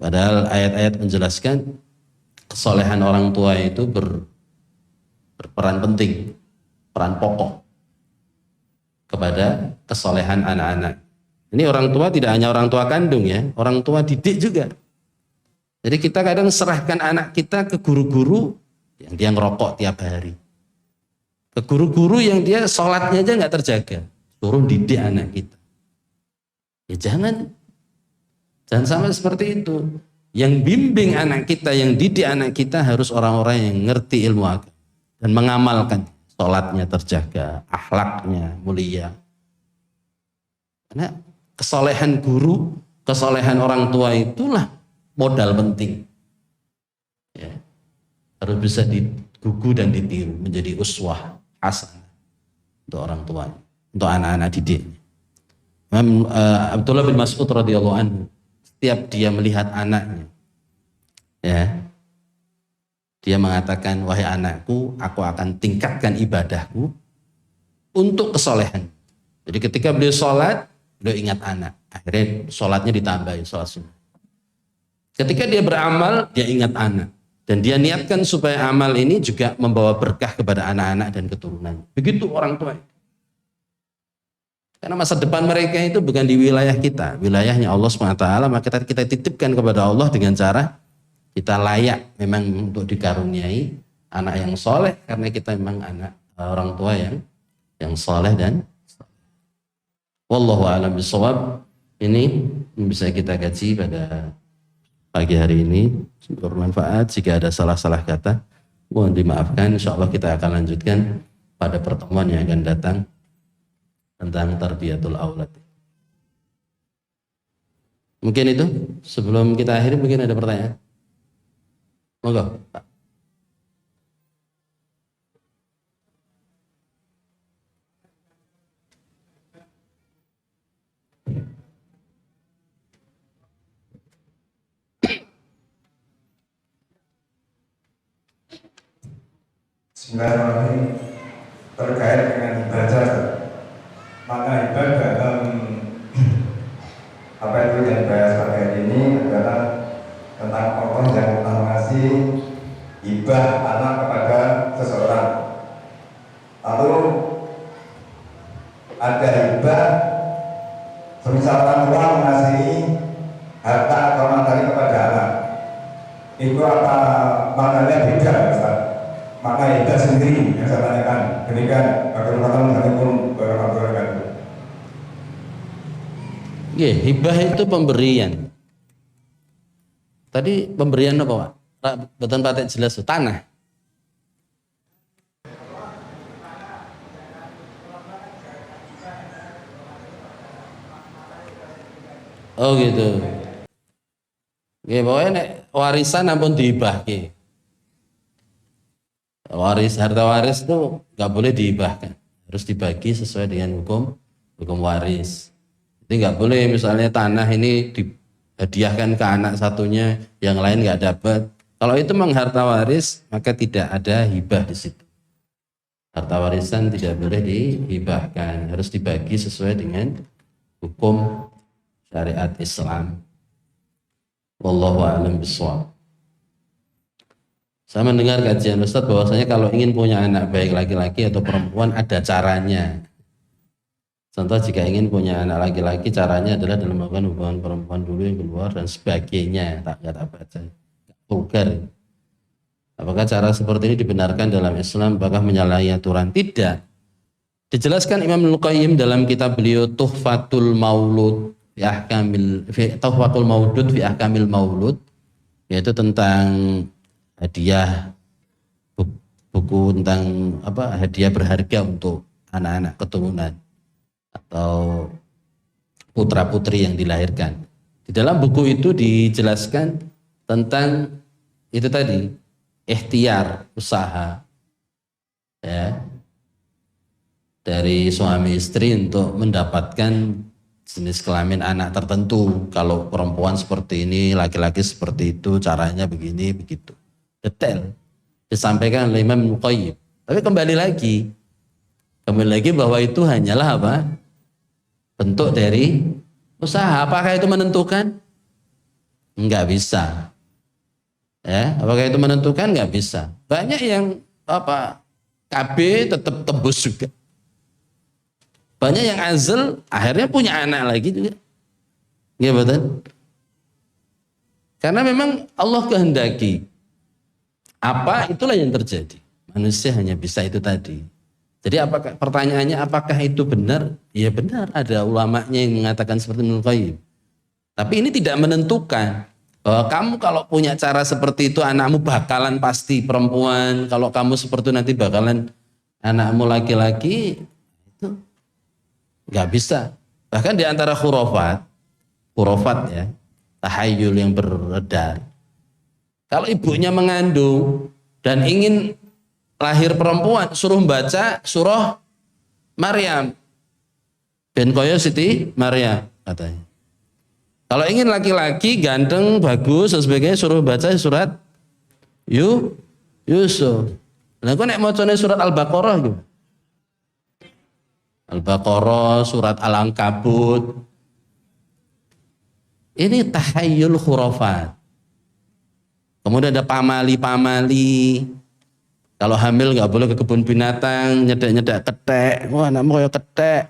Padahal ayat-ayat menjelaskan kesolehan orang tua itu berperan penting, peran pokok kepada kesolehan anak-anak. Ini orang tua tidak hanya orang tua kandung ya, orang tua didik juga. Jadi kita kadang serahkan anak kita ke guru-guru yang dia ngerokok tiap hari. Ke guru-guru yang dia sholatnya aja nggak terjaga. Suruh didik anak kita. Ya jangan sampai seperti itu. Yang bimbing anak kita, yang didik anak kita harus orang-orang yang ngerti ilmu agama dan mengamalkan. Sholatnya terjaga, akhlaknya mulia. Karena kesolehan guru, kesolehan orang tua itulah modal penting. Ya. Harus bisa digugu dan ditiru, menjadi uswah hasanah untuk orang tua, untuk anak-anak didiknya. Abdullah bin Mas'ud radhiyallahu anhu, setiap dia melihat anaknya, ya, dia mengatakan, wahai anakku, aku akan tingkatkan ibadahku untuk kesolehan. Jadi ketika beliau sholat, beliau ingat anak. Akhirnya sholatnya ditambahi, sholat sunnah. Ketika dia beramal, dia ingat anak. Dan dia niatkan supaya amal ini juga membawa berkah kepada anak-anak dan keturunannya. Begitu orang tua. Karena masa depan mereka itu bukan di wilayah kita. Wilayahnya Allah SWT, maka kita titipkan kepada Allah dengan cara kita layak memang untuk dikaruniai anak yang soleh. Karena kita memang anak orang tua yang soleh dan wallahu a'lam bishawab. Ini bisa kita kaji pada pagi hari ini, bermanfaat. Jika ada salah-salah kata mohon dimaafkan. Insyaallah kita akan lanjutkan pada pertemuan yang akan datang tentang tarbiyatul aulad. Mungkin itu sebelum kita akhiri, mungkin ada pertanyaan. Monggo, Pak. Bismillahirrahmanirrahim. Terkait dengan ibadah, maka ibadah dalam apa itu yang dibahas pada hari ini adalah tentang Allah yang telah mengasih hibah anak kepada seseorang. Lalu ada hibah semisal orang tua mengasihi harta atau materi kepada anak. Itu apa maknanya beda, Ustaz? Maka hibah sendiri yang saya tanyakan. Demikian, Assalamualaikum warahmatullahi wabarakatuh. Hibah itu pemberian. Tadi pemberian apa, Pak? Betul Pak jelas, tanah. Oh gitu. Pokoknya warisan ampun dihibahke. Harta waris itu nggak boleh dihibahkan, harus dibagi sesuai dengan hukum waris. Jadi nggak boleh misalnya tanah ini dihadiahkan ke anak satunya, yang lain nggak dapat. Kalau itu memang harta waris, maka tidak ada hibah di situ. Harta warisan tidak boleh dihibahkan, harus dibagi sesuai dengan hukum syariat Islam. Wallahu a'lam bishawab. Saya mendengar kajian Ustadz bahwasanya kalau ingin punya anak baik laki-laki atau perempuan ada caranya. Contoh jika ingin punya anak laki-laki, caranya adalah dalam melakukan hubungan perempuan dulu yang keluar dan sebagainya. Tak kata baca, vulgar. Apakah cara seperti ini dibenarkan dalam Islam? Apakah menyalahi aturan? Tidak. Dijelaskan Imam Al-Qayyim dalam kitab beliau Tuhfatul Maulud Tuhfatul Maudud fi Ahkamil Maulud, yaitu tentang hadiah, buku tentang hadiah berharga untuk anak-anak keturunan atau putra-putri yang dilahirkan. Di dalam buku itu dijelaskan tentang itu tadi, ikhtiar, usaha ya dari suami istri untuk mendapatkan jenis kelamin anak tertentu. Kalau perempuan seperti ini, laki-laki seperti itu, caranya begini begitu. Detail disampaikan oleh Imam Al-Qayyim. Tapi kembali lagi bahwa itu hanyalah bentuk dari usaha. Apakah itu menentukan? Enggak bisa. Ya, apakah itu menentukan? Enggak bisa. Banyak yang KB tetap tembus juga. Banyak yang azal akhirnya punya anak lagi juga. Nggih betul? Karena memang Allah kehendaki apa itulah yang terjadi. Manusia hanya bisa itu tadi. Jadi apakah pertanyaannya apakah itu benar? Ya benar, ada ulamanya yang mengatakan seperti Ibnu Qayyim. Tapi ini tidak menentukan bahwa kamu kalau punya cara seperti itu anakmu bakalan pasti perempuan, kalau kamu seperti itu nanti bakalan anakmu laki-laki, itu nggak bisa. Bahkan di antara khurafat ya, tahayul yang beredar. Kalau ibunya mengandung dan ingin lahir perempuan, suruh baca surah Maryam. Ben koyo Siti Maryam katanya. Kalau ingin laki-laki ganteng, bagus dan sebagainya, suruh baca surat Yusuf. Nah, kok nek macane surat Al-Baqarah gitu. Al-Baqarah, surat Al-Ankabut. Ini tahayul khurafat. Kemudian ada pamali-pamali. Kalau hamil nggak boleh ke kebun binatang, nyedek-nyedek ketek. Wah, anakmu kayak ketek.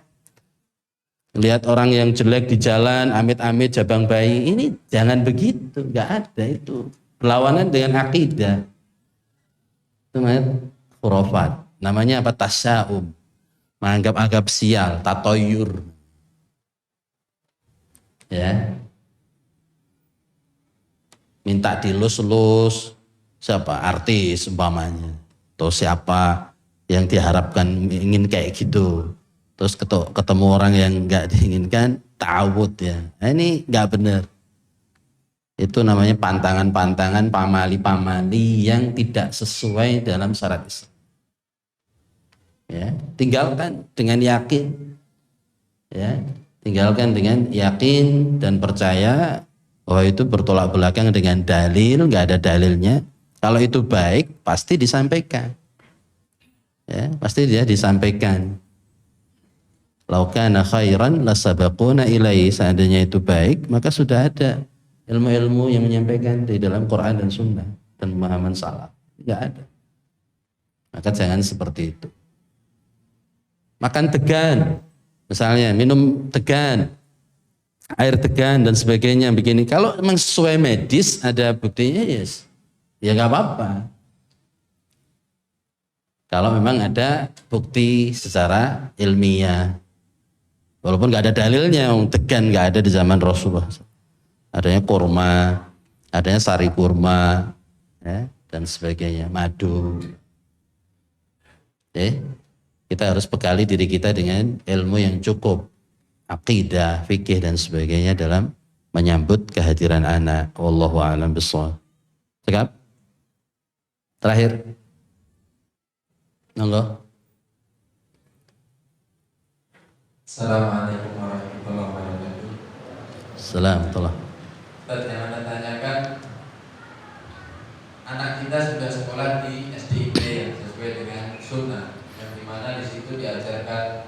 Lihat orang yang jelek di jalan, amit-amit jabang bayi. Ini jangan begitu, nggak ada itu. Berlawanan dengan akidah. Itu namanya khurafat. Namanya apa? Tasya'um. Menganggap-anggap sial, tatoyur. Ya. Minta dilus-lus siapa artis umpamanya atau siapa yang diharapkan ingin kayak gitu, terus ketemu orang yang nggak diinginkan, ta'awud ya. Nah, ini nggak benar. Itu namanya pantangan-pantangan, pamali-pamali yang tidak sesuai dalam syarat Islam. Ya, tinggalkan dengan yakin. Ya, tinggalkan dengan yakin dan percaya bahwa itu bertolak belakang dengan dalil, nggak ada dalilnya. Kalau itu baik, pasti disampaikan. Ya, pasti dia disampaikan. Lau kana khairan lasabaquna ilaihi. Seandainya itu baik, maka sudah ada ilmu-ilmu yang menyampaikan di dalam Quran dan Sunnah dan pemahaman salaf. Nggak ada. Maka jangan seperti itu. Makan degan, misalnya minum degan, air degan dan sebagainya begini. Kalau memang sesuai medis ada buktinya, yes, ya nggak apa-apa. Kalau memang ada bukti secara ilmiah, walaupun nggak ada dalilnya, degan nggak ada di zaman Rasulullah. Adanya kurma, adanya sari kurma, ya, dan sebagainya, madu. Kita harus bekali diri kita dengan ilmu yang cukup. Aqidah, fikih dan sebagainya dalam menyambut kehadiran anak. Wallahu a'lam bishawab. Cekap? Terakhir. Monggo. Assalamualaikum warahmatullahi wabarakatuh. Assalamualaikum. Ustaz, yang Anda tanyakan, anak kita sudah sekolah di SDIP yang sesuai dengan sunnah, yang dimana di situ diajarkan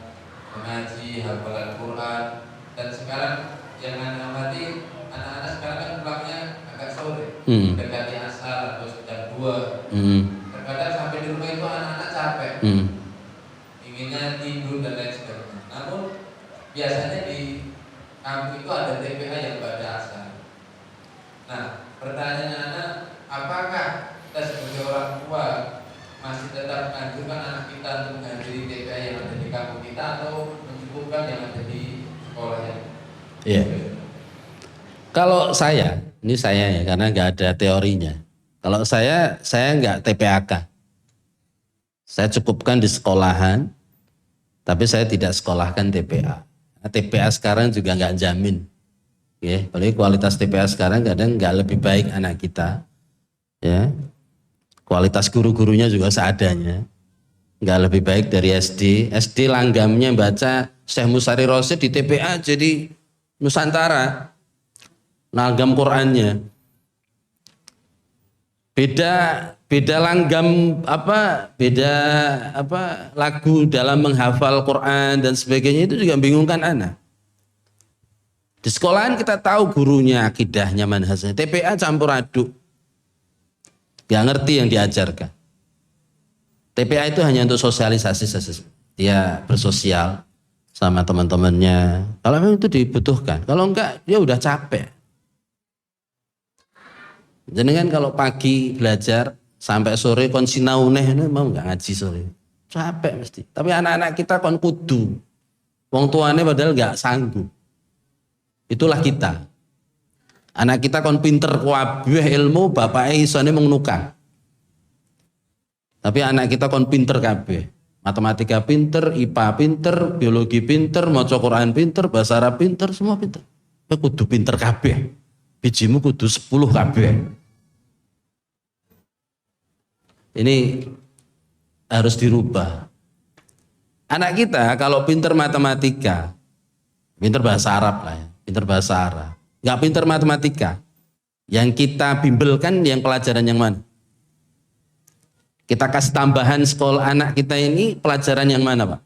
mengaji, hafalan Quran, dan sekarang yang Anda amati, anak-anak sekarang kan pulangnya agak sore, mendekati asar atau jam 2. Terkadang sampai di rumah itu anak-anak capek, inginnya tidur dan lain sebagainya. Namun biasanya di kampung itu ada TPA yang pada asar. Nah, pertanyaannya anak, apakah kita sebagai orang tua masih tetap menganjurkan anak kita untuk menghadiri TPA yang ada di kampung kita atau mencukupkan yang ada di sekolahnya? Iya. Kalau saya, ini saya ya, karena nggak ada teorinya. Kalau saya nggak TPAK. Saya cukupkan di sekolahan, tapi saya tidak sekolahkan TPA. Nah, TPA sekarang juga nggak jamin. Ya, apalagi kualitas TPA sekarang kadang nggak lebih baik anak kita. Ya, kualitas guru-gurunya juga seadanya. Nggak lebih baik dari SD. SD langgamnya baca Syekh Musari Rosyid, di TPA jadi Nusantara. Langgam Qur'annya. Beda langgam beda lagu dalam menghafal Quran dan sebagainya, itu juga membingungkan anak. Di sekolahan kita tahu gurunya, akidahnya, manhajnya. TPA campur aduk. Gak ngerti yang diajarkan. TPA itu hanya untuk sosialisasi, dia bersosial. sama teman-temannya. Kalau memang itu dibutuhkan, kalau enggak dia udah capek. Jadi kan kalau pagi belajar sampai sore kon sinauneh ini mau enggak ngaji sore. Capek mesti. Tapi anak-anak kita kon kudu. Wong tuane padahal enggak sanggup. Itulah kita. Anak kita kon pinter kabeh ilmu, bapake isone mung nukang. Tapi anak kita kon pinter kabeh. Matematika pinter, IPA pinter, biologi pinter, maca Quran pinter, bahasa Arab pinter, semua pinter. Kowe kudu pinter kabeh. Bijimu kudu 10 kabeh. Ini harus dirubah. Anak kita kalau pinter matematika, pinter bahasa Arab lah ya, pinter bahasa Arab. Nggak pinter matematika, yang kita bimbelkan yang pelajaran yang mana? Kita kasih tambahan sekolah anak kita ini pelajaran yang mana Pak?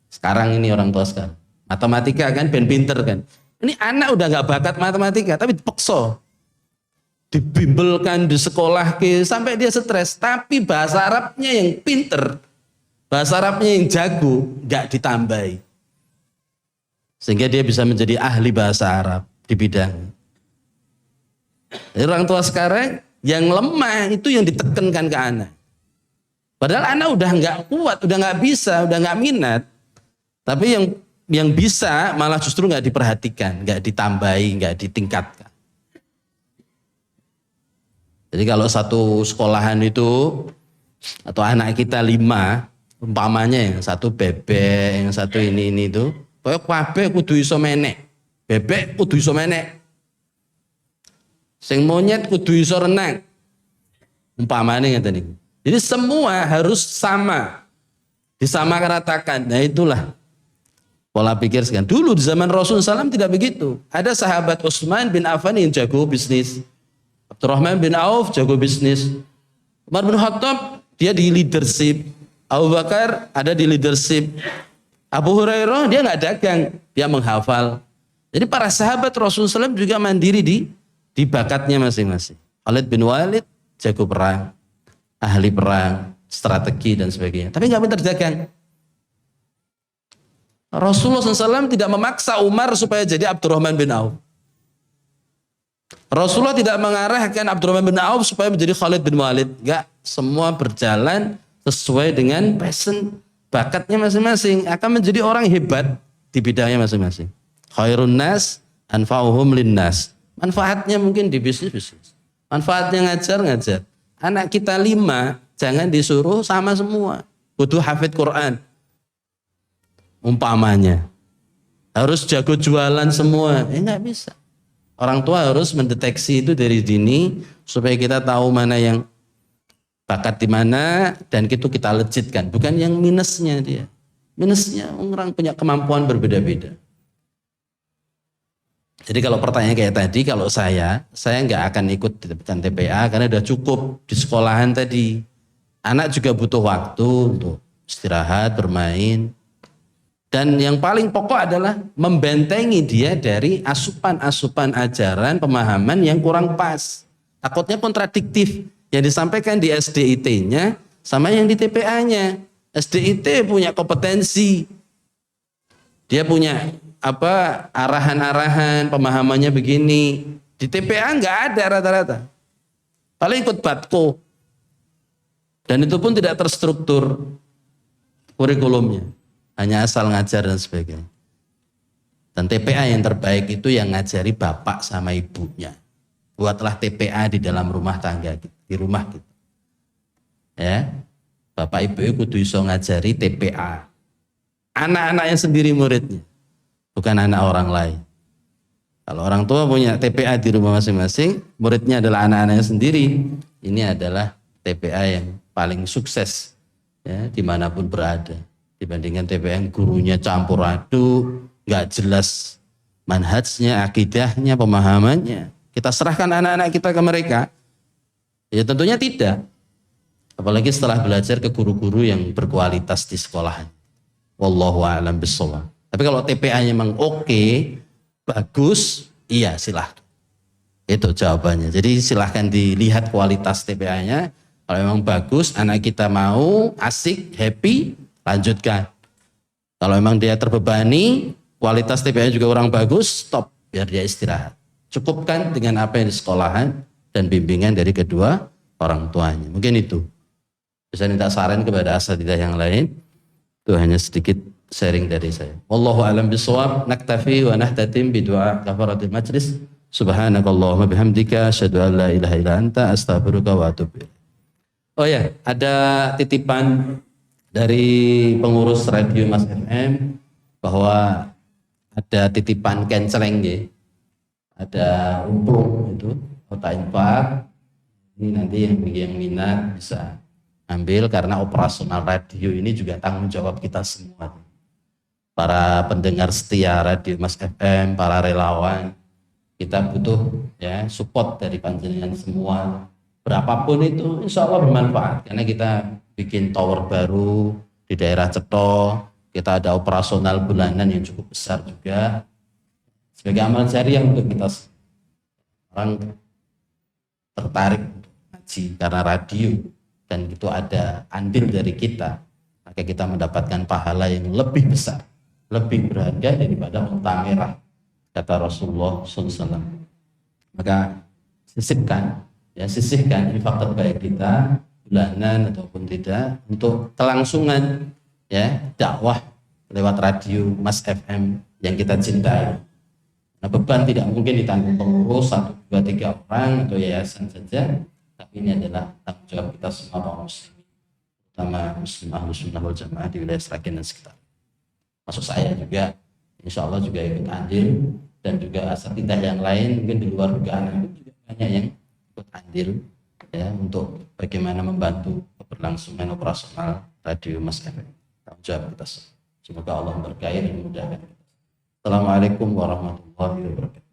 Sekarang ini orang tua sekarang. Matematika kan, ben pinter kan. Ini anak udah nggak bakat matematika, tapi dipaksa. Dibimbelkan di sekolah sampai dia stres. Tapi bahasa Arabnya yang pinter, bahasa Arabnya yang jago, nggak ditambahi. Sehingga dia bisa menjadi ahli bahasa Arab di bidang. Jadi orang tua sekarang yang lemah itu yang ditekankan ke anak. Padahal anak udah nggak kuat, udah nggak bisa, udah nggak minat. Tapi yang bisa malah justru nggak diperhatikan, nggak ditambahi, nggak ditingkatkan. Jadi kalau satu sekolahan itu atau anak kita 5, umpamanya yang satu bebek, yang satu ini itu, pokoknya kabeh kudu iso menek. Bebek kudu iso menek. Sing monyet kudu iso renang. Umpamanya ngeten niku. Jadi semua harus sama. Disamaratakan. Nah itulah pola pikir sekarang. Dulu di zaman Rasulullah SAW tidak begitu. Ada sahabat Utsman bin Affan yang jago bisnis. Abdurrahman bin Auf jago bisnis. Umar bin Khattab dia di leadership. Abu Bakar ada di leadership. Abu Hurairah dia nggak dagang, dia menghafal. Jadi para sahabat Rasulullah SAW juga mandiri di bakatnya masing-masing. Khalid bin Walid jago perang, ahli perang, strategi dan sebagainya. Tapi nggak pintar dagang. Rasulullah SAW tidak memaksa Umar supaya jadi Abdurrahman bin Auf. Rasulullah tidak mengarahkan Abdurrahman bin Auf supaya menjadi Khalid bin Walid. Enggak, semua berjalan sesuai dengan passion, bakatnya masing-masing. Akan menjadi orang hebat di bidangnya masing-masing. Khairun nas anfa'uhum linnas. Manfaatnya mungkin di bisnis. Manfaatnya ngajar. Anak kita 5 jangan disuruh sama semua. Kudu hafid Quran. Umpamanya. Harus jago jualan semua. Enggak bisa. Orang tua harus mendeteksi itu dari dini supaya kita tahu mana yang bakat di mana dan itu kita legitkan, bukan yang minusnya dia. Minusnya orang punya kemampuan berbeda-beda. Jadi kalau pertanyaan kayak tadi, kalau saya nggak akan ikut di TPA karena udah cukup di sekolahan tadi. Anak juga butuh waktu untuk istirahat, bermain. Dan yang paling pokok adalah membentengi dia dari asupan-asupan ajaran, pemahaman yang kurang pas. Takutnya kontradiktif. Yang disampaikan di SDIT-nya sama yang di TPA-nya. SDIT punya kompetensi. Dia punya arahan-arahan, pemahamannya begini. Di TPA nggak ada rata-rata. Paling ikut batko. Dan itu pun tidak terstruktur kurikulumnya. Hanya asal ngajar dan sebagainya. Dan TPA yang terbaik itu yang ngajari bapak sama ibunya. Buatlah TPA di dalam rumah tangga kita, di rumah kita. Ya, bapak ibu kudu iso ngajari TPA. Anak-anaknya sendiri muridnya, bukan anak orang lain. Kalau orang tua punya TPA di rumah masing-masing, muridnya adalah anak-anaknya sendiri. Ini adalah TPA yang paling sukses ya, dimanapun berada. Dibandingkan TPA yang gurunya campur aduk, nggak jelas manhajnya, akidahnya, pemahamannya. Kita serahkan anak-anak kita ke mereka? Ya tentunya tidak. Apalagi setelah belajar ke guru-guru yang berkualitas di sekolah. Wallahu a'lam bishawab. Tapi kalau TPA-nya memang oke, bagus, iya silahkan. Itu jawabannya. Jadi silahkan dilihat kualitas TPA-nya. Kalau memang bagus, anak kita mau, asik, happy, lanjutkan. Kalau memang dia terbebani, kualitas TPA juga kurang bagus, stop, biar dia istirahat. Cukupkan dengan apa yang di sekolahan dan bimbingan dari kedua orang tuanya. Mungkin itu. Bisa minta saran kepada asatidzah yang lain. Itu hanya sedikit sharing dari saya. Wallahu a'lam bishawab. Naktafi wa nahtatim bidu'a kafaratil majlis. Subhanakallahumma bihamdika asyhadu an la ilaha illa anta astaghfiruka wa atubu ilaik. Oh ya, ada titipan dari pengurus radio Mas FM bahwa ada titipan kenceleng ya. Ada umpung itu kota infak. Ini nanti yang minat bisa ambil karena operasional radio ini juga tanggung jawab kita semua. Para pendengar setia radio Mas FM, para relawan, kita butuh ya support dari panjenengan semua. Berapapun itu insya Allah bermanfaat karena kita bikin tower baru di daerah Cetho, kita ada operasional bulanan yang cukup besar juga sebagai amal jariah untuk kita. Orang tertarik untuk ngaji karena radio dan itu ada andil dari kita, maka kita mendapatkan pahala yang lebih besar, lebih berharga daripada unta merah, kata Rasulullah SAW. Maka sisihkan infak terbaik kita bulanan ataupun tidak untuk kelangsungan ya dakwah lewat radio Mas FM yang kita cintai. Nah, beban tidak mungkin ditanggung pengurus 1, 2, 3 orang atau yayasan saja, tapi ini adalah tanggung jawab kita semua kaum muslimin, terutama muslim ahlus sunnah wal jamaah di wilayah Sragen dan sekitar. Masuk saya juga, insya Allah juga ikut andil dan juga asatidzah yang lain mungkin di luar dugaan juga banyak yang ikut andil ya untuk bagaimana membantu keberlangsungan operasional radio Mas FM. Tanggung jawab kita semua. Semoga Allah berkahi dan memudahkan. Assalamualaikum warahmatullahi wabarakatuh.